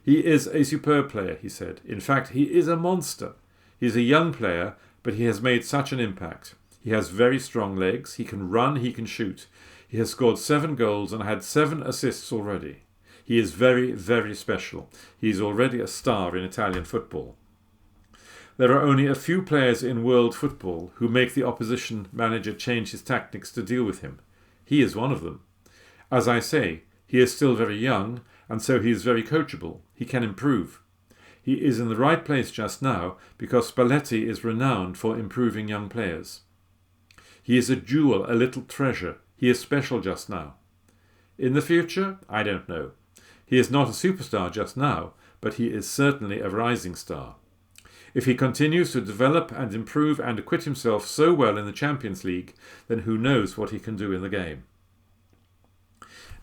He is a superb player, he said. In fact, he is a monster. He is a young player, but he has made such an impact. He has very strong legs, he can run, he can shoot. He has scored 7 goals and had 7 assists already. He is very, very special. He is already a star in Italian football. There are only a few players in world football who make the opposition manager change his tactics to deal with him. He is one of them. As I say, he is still very young, and so he is very coachable. He can improve. He is in the right place just now because Spalletti is renowned for improving young players. He is a jewel, a little treasure. He is special just now. In the future, I don't know. He is not a superstar just now, but he is certainly a rising star. If he continues to develop and improve and acquit himself so well in the Champions League, then who knows what he can do in the game.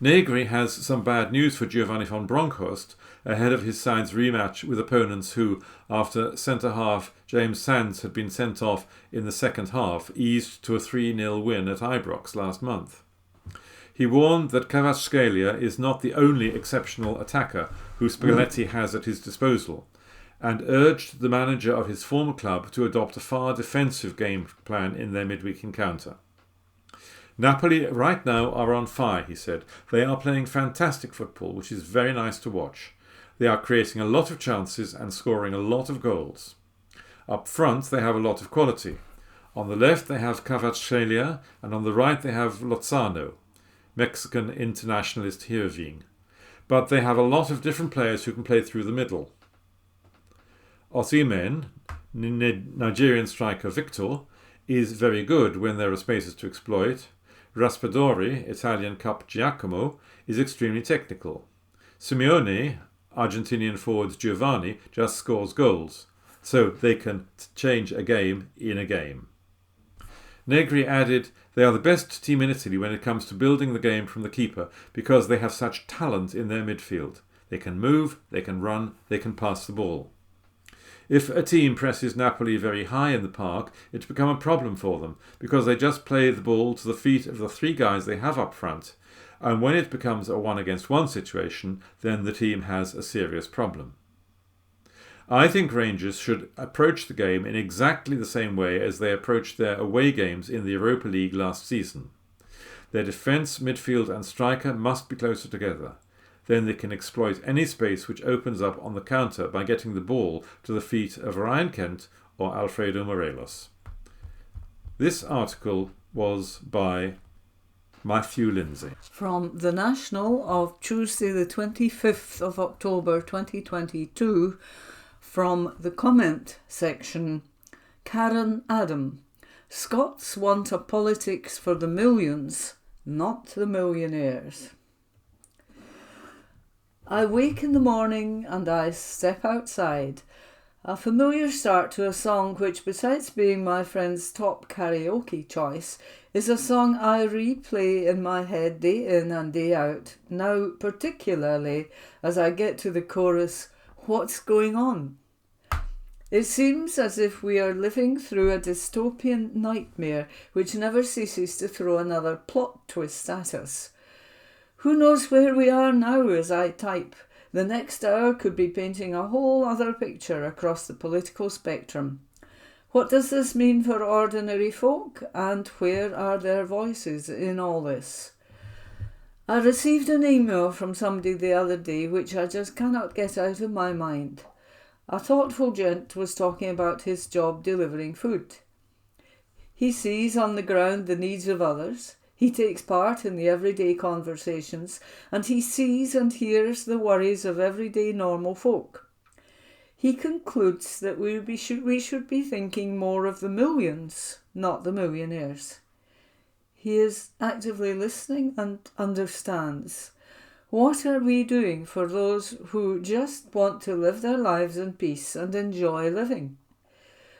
Negri has some bad news for Giovanni van Bronckhorst ahead of his side's rematch with opponents who, after centre-half James Sands had been sent off in the second half, eased to a 3-0 win at Ibrox last month. He warned that Kvaratskhelia is not the only exceptional attacker who Spalletti has at his disposal, and urged the manager of his former club to adopt a far defensive game plan in their midweek encounter. Napoli right now are on fire, he said. They are playing fantastic football, which is very nice to watch. They are creating a lot of chances and scoring a lot of goals. Up front, they have a lot of quality. On the left, they have Kvaratskhelia, and on the right, they have Lozano, Mexican internationalist Hirving. But they have a lot of different players who can play through the middle. Osimhen, Nigerian striker Victor, is very good when there are spaces to exploit. Raspadori, Italian Cup Giacomo, is extremely technical. Simeone, Argentinian forward Giovanni, just scores goals, so they can change a game in a game. Negri added, they are the best team in Italy when it comes to building the game from the keeper because they have such talent in their midfield. They can move, they can run, they can pass the ball. If a team presses Napoli very high in the park, it's become a problem for them because they just play the ball to the feet of the 3 guys they have up front. And when it becomes a 1-against-1 situation, then the team has a serious problem. I think Rangers should approach the game in exactly the same way as they approached their away games in the Europa League last season. Their defence, midfield and striker must be closer together. Then they can exploit any space which opens up on the counter by getting the ball to the feet of Ryan Kent or Alfredo Morelos. This article was by Matthew Lindsay. From The National of Tuesday the 25th of October 2022, from the comment section, Karen Adam. Scots want a politics for the millions, not the millionaires. I wake in the morning and I step outside. A familiar start to a song which, besides being my friend's top karaoke choice, is a song I replay in my head day in and day out, now particularly as I get to the chorus, "What's going on?" It seems as if we are living through a dystopian nightmare which never ceases to throw another plot twist at us. Who knows where we are now as I type? The next hour could be painting a whole other picture across the political spectrum. What does this mean for ordinary folk, and where are their voices in all this? I received an email from somebody the other day which I just cannot get out of my mind. A thoughtful gent was talking about his job delivering food. He sees on the ground the needs of others. He takes part in the everyday conversations, and he sees and hears the worries of everyday normal folk. He concludes that we should be thinking more of the millions, not the millionaires. He is actively listening and understands. What are we doing for those who just want to live their lives in peace and enjoy living?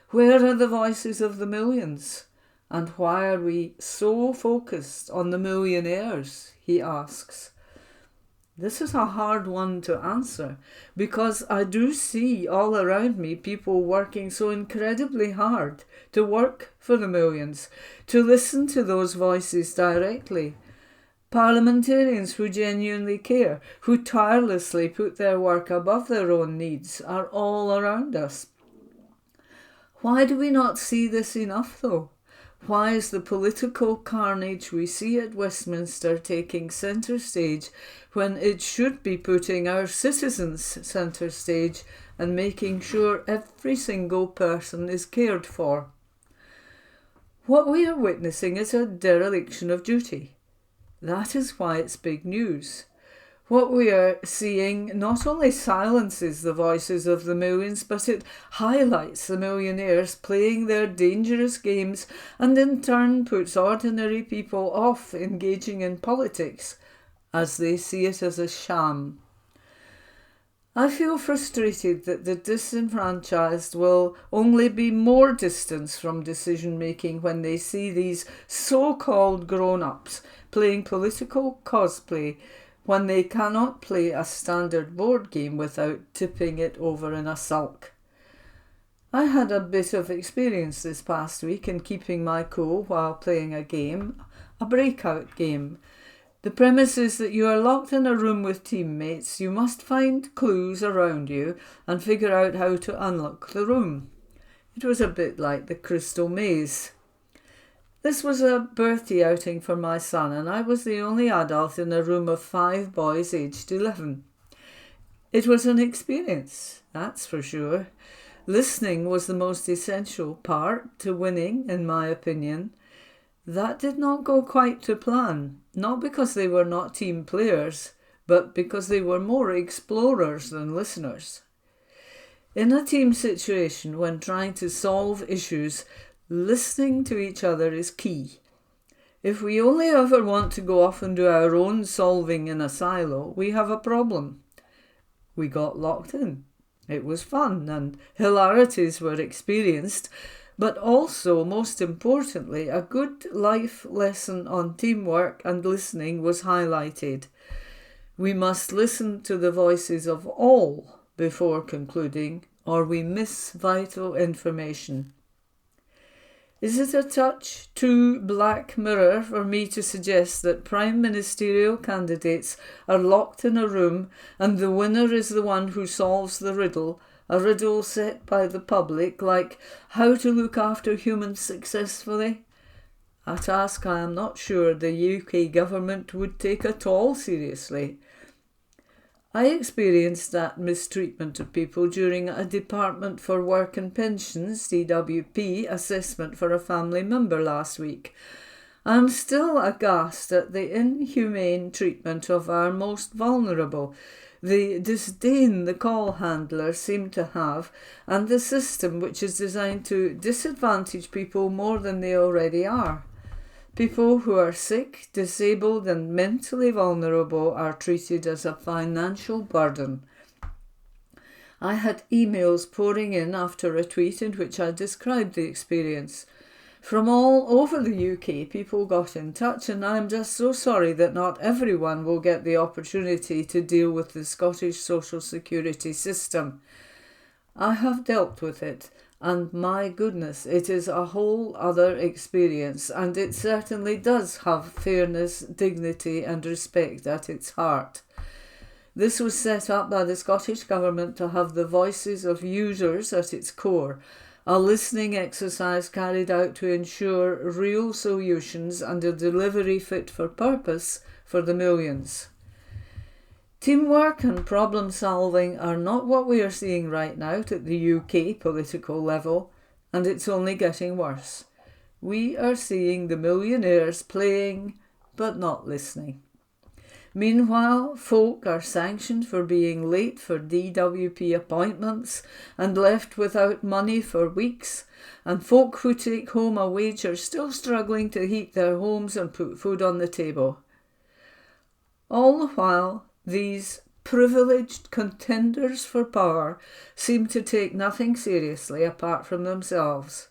Where are the voices of the millions? And why are we so focused on the millionaires, he asks. This is a hard one to answer because I do see all around me people working so incredibly hard to work for the millions, to listen to those voices directly. Parliamentarians who genuinely care, who tirelessly put their work above their own needs, are all around us. Why do we not see this enough, though? Why is the political carnage we see at Westminster taking centre stage when it should be putting our citizens centre stage and making sure every single person is cared for? What we are witnessing is a dereliction of duty. That is why it's big news. What we are seeing not only silences the voices of the millions, but it highlights the millionaires playing their dangerous games and in turn puts ordinary people off engaging in politics, as they see it as a sham. I feel frustrated that the disenfranchised will only be more distanced from decision making when they see these so-called grown-ups playing political cosplay when they cannot play a standard board game without tipping it over in a sulk. I had a bit of experience this past week in keeping my cool while playing a game, a breakout game. The premise is that you are locked in a room with teammates. You must find clues around you and figure out how to unlock the room. It was a bit like the Crystal Maze. This was a birthday outing for my son, and I was the only adult in a room of 5 boys aged 11. It was an experience, that's for sure. Listening was the most essential part to winning, in my opinion. That did not go quite to plan, not because they were not team players, but because they were more explorers than listeners. In a team situation, when trying to solve issues, listening to each other is key. If we only ever want to go off and do our own solving in a silo, we have a problem. We got locked in. It was fun and hilarities were experienced, but also, most importantly, a good life lesson on teamwork and listening was highlighted. We must listen to the voices of all before concluding, or we miss vital information. Is it a touch too Black Mirror for me to suggest that prime ministerial candidates are locked in a room and the winner is the one who solves the riddle, a riddle set by the public, like how to look after humans successfully? A task I am not sure the UK government would take at all seriously. I experienced that mistreatment of people during a Department for Work and Pensions, DWP, assessment for a family member last week. I am still aghast at the inhumane treatment of our most vulnerable, the disdain the call handlers seem to have, and the system which is designed to disadvantage people more than they already are. People who are sick, disabled and mentally vulnerable are treated as a financial burden. I had emails pouring in after a tweet in which I described the experience. From all over the UK, people got in touch, and I'm just so sorry that not everyone will get the opportunity to deal with the Scottish social security system. I have dealt with it. And my goodness, it is a whole other experience, and it certainly does have fairness, dignity and respect at its heart. This was set up by the Scottish Government to have the voices of users at its core, a listening exercise carried out to ensure real solutions and a delivery fit for purpose for the millions. Teamwork and problem solving are not what we are seeing right now at the UK political level, and it's only getting worse. We are seeing the millionaires playing, but not listening. Meanwhile, folk are sanctioned for being late for DWP appointments and left without money for weeks, and folk who take home a wage are still struggling to heat their homes and put food on the table. All the while, these privileged contenders for power seem to take nothing seriously apart from themselves.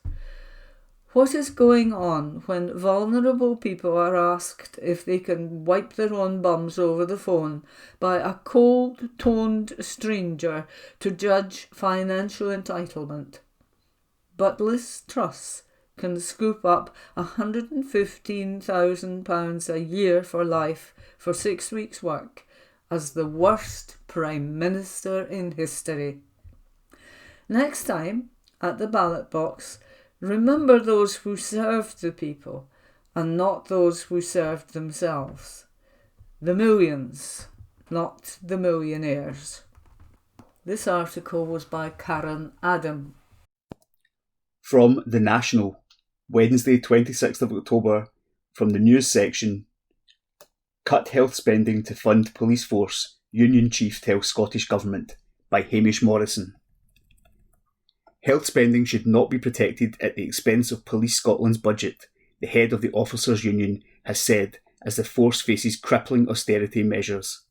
What is going on when vulnerable people are asked if they can wipe their own bums over the phone by a cold-toned stranger to judge financial entitlement? But Liz Truss can scoop up £115,000 a year for life for 6 weeks' work as the worst Prime Minister in history. Next time, at the ballot box, remember those who served the people and not those who served themselves. The millions, not the millionaires. This article was by Karen Adam. From The National, Wednesday 26th of October, from the news section. Cut health spending to fund police force, Union Chief tells Scottish Government, by Hamish Morrison. Health spending should not be protected at the expense of Police Scotland's budget, the head of the Officers' Union has said as the force faces crippling austerity measures.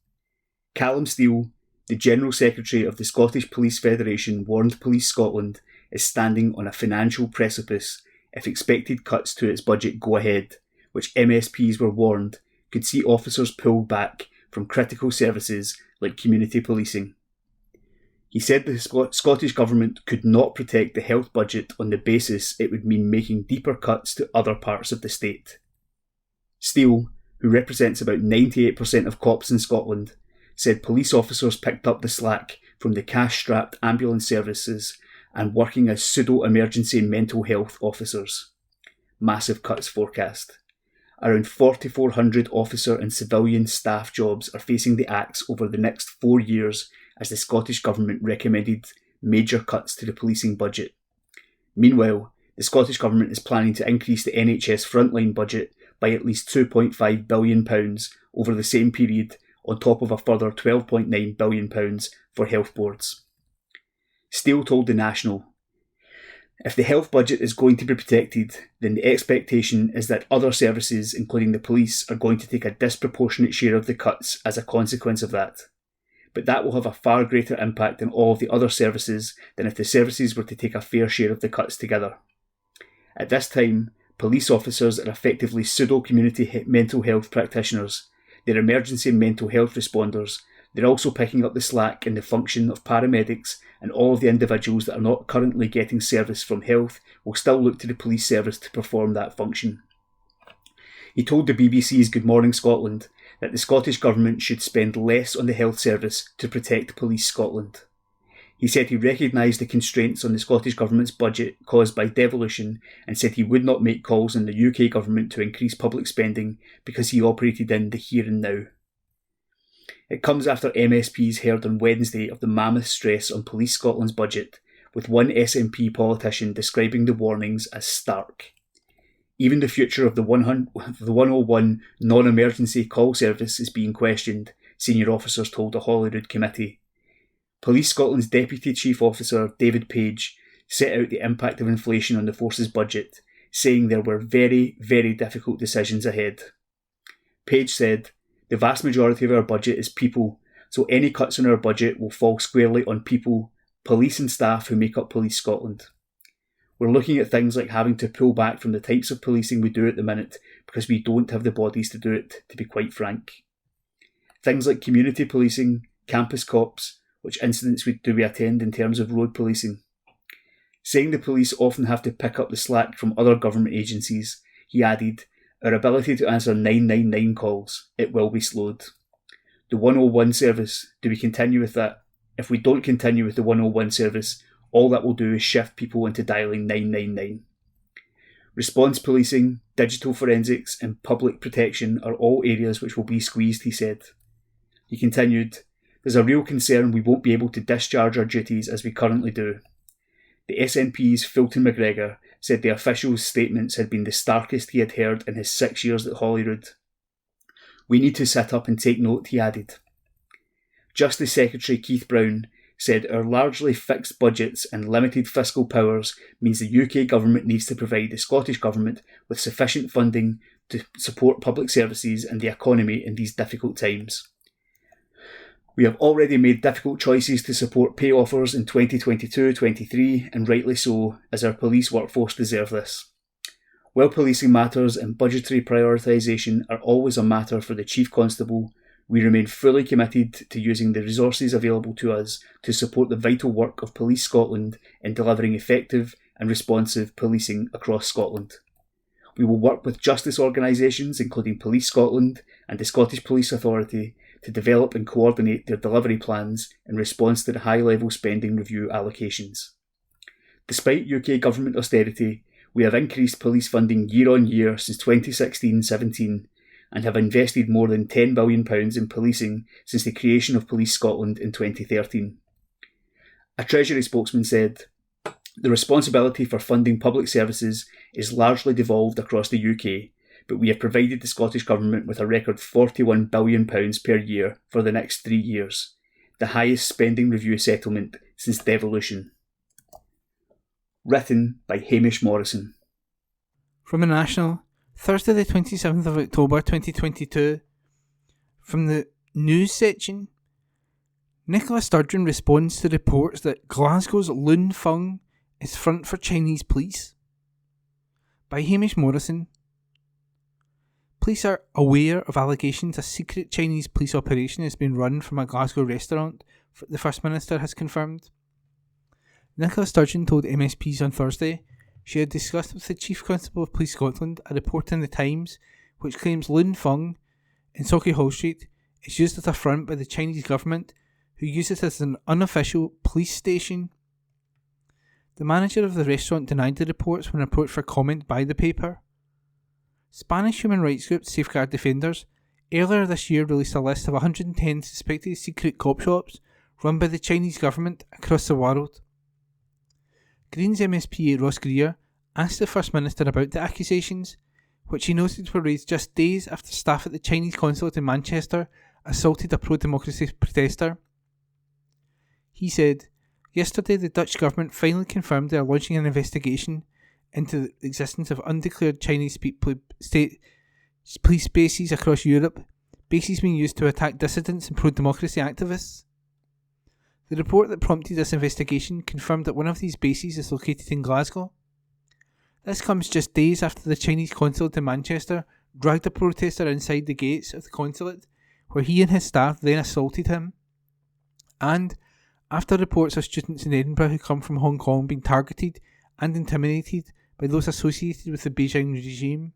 Callum Steele, the General Secretary of the Scottish Police Federation, warned Police Scotland is standing on a financial precipice if expected cuts to its budget go ahead, which MSPs were warned could see officers pulled back from critical services like community policing. He said the Scottish Government could not protect the health budget on the basis it would mean making deeper cuts to other parts of the state. Steele, who represents about 98% of cops in Scotland, said police officers picked up the slack from the cash-strapped ambulance services and working as pseudo-emergency mental health officers. Massive cuts forecast. Around 4,400 officer and civilian staff jobs are facing the axe over the next 4 years as the Scottish Government recommended major cuts to the policing budget. Meanwhile, the Scottish Government is planning to increase the NHS frontline budget by at least £2.5 billion over the same period, on top of a further £12.9 billion for health boards. Steele told The National, "If the health budget is going to be protected, then the expectation is that other services, including the police, are going to take a disproportionate share of the cuts as a consequence of that. But that will have a far greater impact on all of the other services than if the services were to take a fair share of the cuts together. At this time, police officers are effectively pseudo-community mental health practitioners. They're emergency mental health responders. They're also picking up the slack in the function of paramedics, and all of the individuals that are not currently getting service from health will still look to the police service to perform that function." He told the BBC's Good Morning Scotland that the Scottish Government should spend less on the health service to protect Police Scotland. He said he recognised the constraints on the Scottish Government's budget caused by devolution and said he would not make calls on the UK Government to increase public spending because he operated in the here and now. It comes after MSPs heard on Wednesday of the mammoth stress on Police Scotland's budget, with one SNP politician describing the warnings as stark. Even the future of the 101 non-emergency call service is being questioned, senior officers told a Holyrood committee. Police Scotland's Deputy Chief Officer, David Page, set out the impact of inflation on the force's budget, saying there were very, very difficult decisions ahead. Page said, "The vast majority of our budget is people, so any cuts in our budget will fall squarely on people, police and staff who make up Police Scotland. We're looking at things like having to pull back from the types of policing we do at the minute because we don't have the bodies to do it, to be quite frank. Things like community policing, campus cops, which incidents do we attend in terms of road policing. Saying the police often have to pick up the slack from other government agencies, he added, our ability to answer 999 calls, it will be slowed. The 101 service, do we continue with that? If we don't continue with the 101 service, all that will do is shift people into dialling 999. Response policing, digital forensics and public protection are all areas which will be squeezed, he said. He continued, there's a real concern we won't be able to discharge our duties as we currently do. The SNP's Fulton McGregor said the official's statements had been the starkest he had heard in his 6 years at Holyrood. We need to sit up and take note, he added. Justice Secretary Keith Brown said our largely fixed budgets and limited fiscal powers means the UK government needs to provide the Scottish government with sufficient funding to support public services and the economy in these difficult times. We have already made difficult choices to support pay offers in 2022-23, and rightly so, as our police workforce deserve this. While policing matters and budgetary prioritisation are always a matter for the Chief Constable, we remain fully committed to using the resources available to us to support the vital work of Police Scotland in delivering effective and responsive policing across Scotland. We will work with justice organisations including Police Scotland and the Scottish Police Authority to develop and coordinate their delivery plans in response to the high-level spending review allocations. Despite UK government austerity, we have increased police funding year on year since 2016-17 and have invested more than £10 billion in policing since the creation of Police Scotland in 2013. A Treasury spokesman said, "The responsibility for funding public services is largely devolved across the UK, but we have provided the Scottish Government with a record £41 billion per year for the next 3 years, the highest spending review settlement since devolution." Written by Hamish Morrison. From the National, Thursday the 27th of October 2022. From the news section, Nicola Sturgeon responds to reports that Glasgow's Lun Fung is front for Chinese police. By Hamish Morrison. Police are aware of allegations a secret Chinese police operation has been run from a Glasgow restaurant, the First Minister has confirmed. Nicola Sturgeon told MSPs on Thursday she had discussed with the Chief Constable of Police Scotland a report in the Times which claims Lun Fung in Sauchiehall Street is used as a front by the Chinese government, who use it as an unofficial police station. The manager of the restaurant denied the reports when approached for comment by the paper. Spanish human rights group Safeguard Defenders earlier this year released a list of 110 suspected secret cop shops run by the Chinese government across the world. Greens MSP Ross Greer asked the First Minister about the accusations, which he noted were raised just days after staff at the Chinese consulate in Manchester assaulted a pro-democracy protester. He said, "Yesterday the Dutch government finally confirmed they are launching an investigation into the existence of undeclared Chinese state police bases across Europe, bases being used to attack dissidents and pro-democracy activists." The report that prompted this investigation confirmed that one of these bases is located in Glasgow. This comes just days after the Chinese consulate in Manchester dragged a protester inside the gates of the consulate, where he and his staff then assaulted him. And after reports of students in Edinburgh who come from Hong Kong being targeted and intimidated by those associated with the Beijing regime.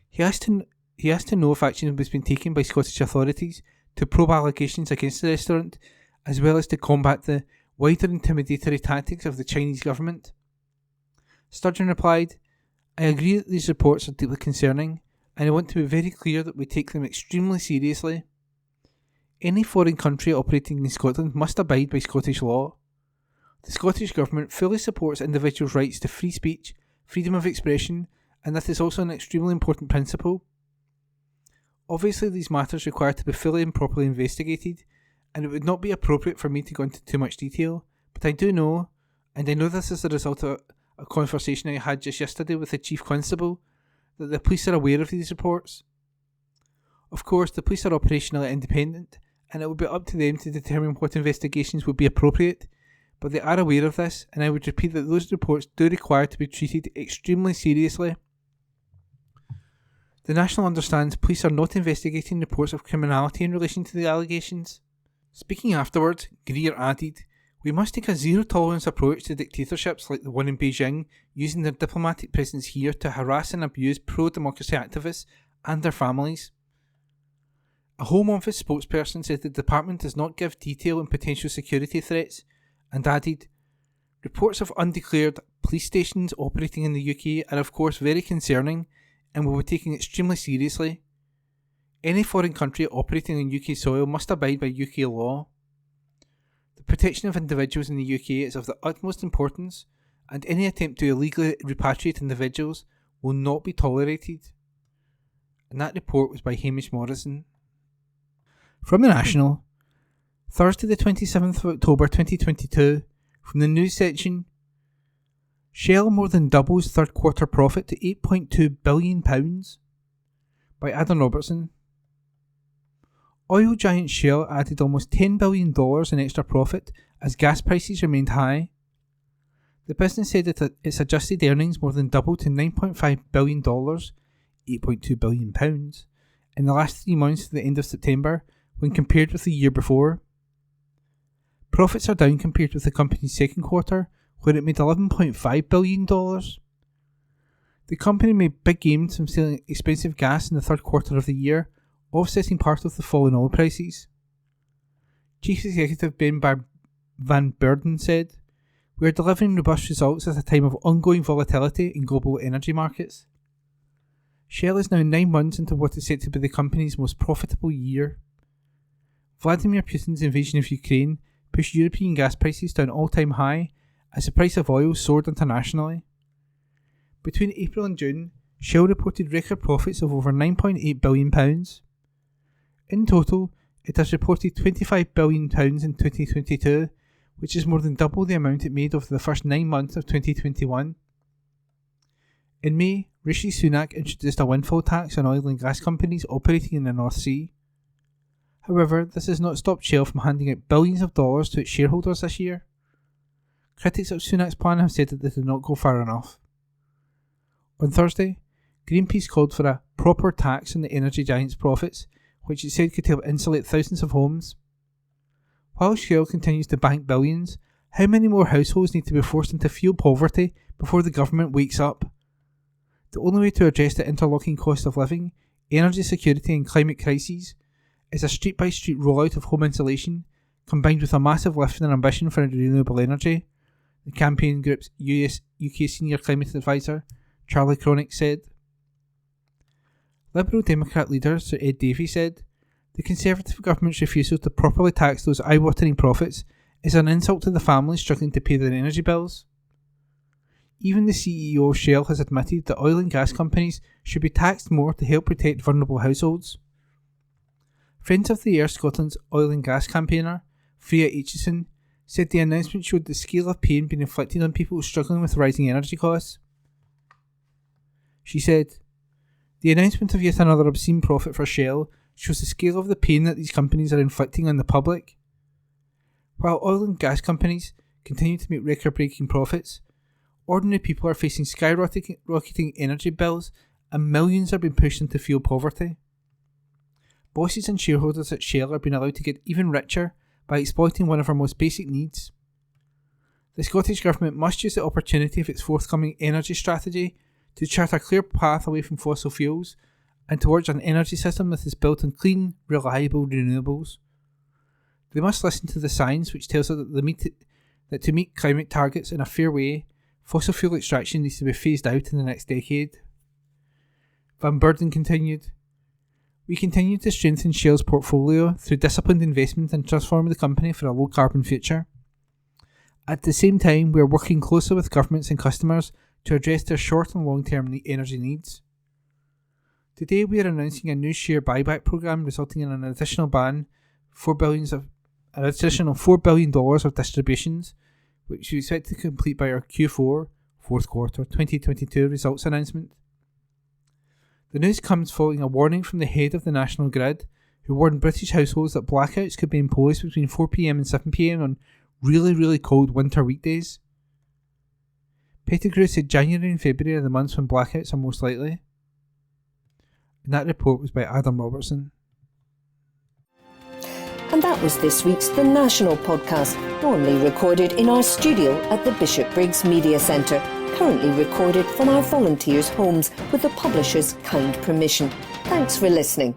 He asked to know if action was being taken by Scottish authorities to probe allegations against the restaurant, as well as to combat the wider intimidatory tactics of the Chinese government. Sturgeon replied, "I agree that these reports are deeply concerning, and I want to be very clear that we take them extremely seriously. Any foreign country operating in Scotland must abide by Scottish law. The Scottish Government fully supports individuals' rights to free speech, freedom of expression, and that is also an extremely important principle. Obviously, these matters require to be fully and properly investigated, and it would not be appropriate for me to go into too much detail, but I do know, and I know this is the result of a conversation I had just yesterday with the Chief Constable, that the police are aware of these reports. Of course, the police are operationally independent, and it will be up to them to determine what investigations would be appropriate, but they are aware of this, and I would repeat that those reports do require to be treated extremely seriously. The National understands police are not investigating reports of criminality in relation to the allegations." Speaking afterwards, Greer added, "We must take a zero-tolerance approach to dictatorships like the one in Beijing, using their diplomatic presence here to harass and abuse pro-democracy activists and their families." A Home Office spokesperson said the department does not give detail on potential security threats, and added, "Reports of undeclared police stations operating in the UK are of course very concerning and will be taken extremely seriously. Any foreign country operating on UK soil must abide by UK law. The protection of individuals in the UK is of the utmost importance, and any attempt to illegally repatriate individuals will not be tolerated." And that report was by Hamish Morrison. From the National, Thursday the 27th of October 2022, from the news section, Shell more than doubles third quarter profit to £8.2 billion, by Adam Robertson. Oil giant Shell added almost $10 billion in extra profit as gas prices remained high. The business said that its adjusted earnings more than doubled to $9.5 billion, £8.2 billion, in the last 3 months to the end of September when compared with the year before. Profits are down compared with the company's second quarter, where it made $11.5 billion. The company made big gains from selling expensive gas in the third quarter of the year, offsetting part of the fall in oil prices. Chief Executive Ben Van Beurden said, "We are delivering robust results at a time of ongoing volatility in global energy markets." Shell is now 9 months into what is said to be the company's most profitable year. Vladimir Putin's invasion of Ukraine pushed European gas prices to an all-time high as the price of oil soared internationally. Between April and June, Shell reported record profits of over £9.8 billion. In total, it has reported £25 billion in 2022, which is more than double the amount it made over the first 9 months of 2021. In May, Rishi Sunak introduced a windfall tax on oil and gas companies operating in the North Sea. However, this has not stopped Shell from handing out billions of dollars to its shareholders this year. Critics of Sunak's plan have said that they did not go far enough. On Thursday, Greenpeace called for a proper tax on the energy giant's profits, which it said could help insulate thousands of homes. While Shell continues to bank billions, how many more households need to be forced into fuel poverty before the government wakes up? The only way to address the interlocking cost of living, energy security and climate crises is a street-by-street rollout of home insulation, combined with a massive lift in ambition for renewable energy, the campaign group's UK Senior Climate Advisor Charlie Cronick said. Liberal Democrat leader Sir Ed Davey said, "The Conservative government's refusal to properly tax those eye-watering profits is an insult to the families struggling to pay their energy bills." Even the CEO of Shell has admitted that oil and gas companies should be taxed more to help protect vulnerable households. Friends of the Earth Scotland's oil and gas campaigner, Freya Aitchison, said the announcement showed the scale of pain being inflicted on people struggling with rising energy costs. She said, "The announcement of yet another obscene profit for Shell shows the scale of the pain that these companies are inflicting on the public. While oil and gas companies continue to make record-breaking profits, ordinary people are facing skyrocketing energy bills and millions are being pushed into fuel poverty. Bosses and shareholders at Shell are being allowed to get even richer by exploiting one of our most basic needs. The Scottish Government must use the opportunity of its forthcoming energy strategy to chart a clear path away from fossil fuels and towards an energy system that is built on clean, reliable renewables. They must listen to the science which tells us that to meet climate targets in a fair way, fossil fuel extraction needs to be phased out in the next decade." Van Beurden continued, "We continue to strengthen Shell's portfolio through disciplined investment and transform the company for a low-carbon future. At the same time, we are working closely with governments and customers to address their short and long-term energy needs. Today we are announcing a new share buyback programme resulting in an additional $4 billion of distributions, which we expect to complete by our Q4, fourth quarter 2022 results announcement. The news comes following a warning from the head of the National Grid, who warned British households that blackouts could be imposed between 4 p.m. and 7 p.m. on really, really cold winter weekdays. Pettigrew said January and February are the months when blackouts are most likely. And that report was by Adam Robertson. And that was this week's The National Podcast, normally recorded in our studio at the Bishopbriggs Media Centre, currently recorded from our volunteers' homes with the publisher's kind permission. Thanks for listening.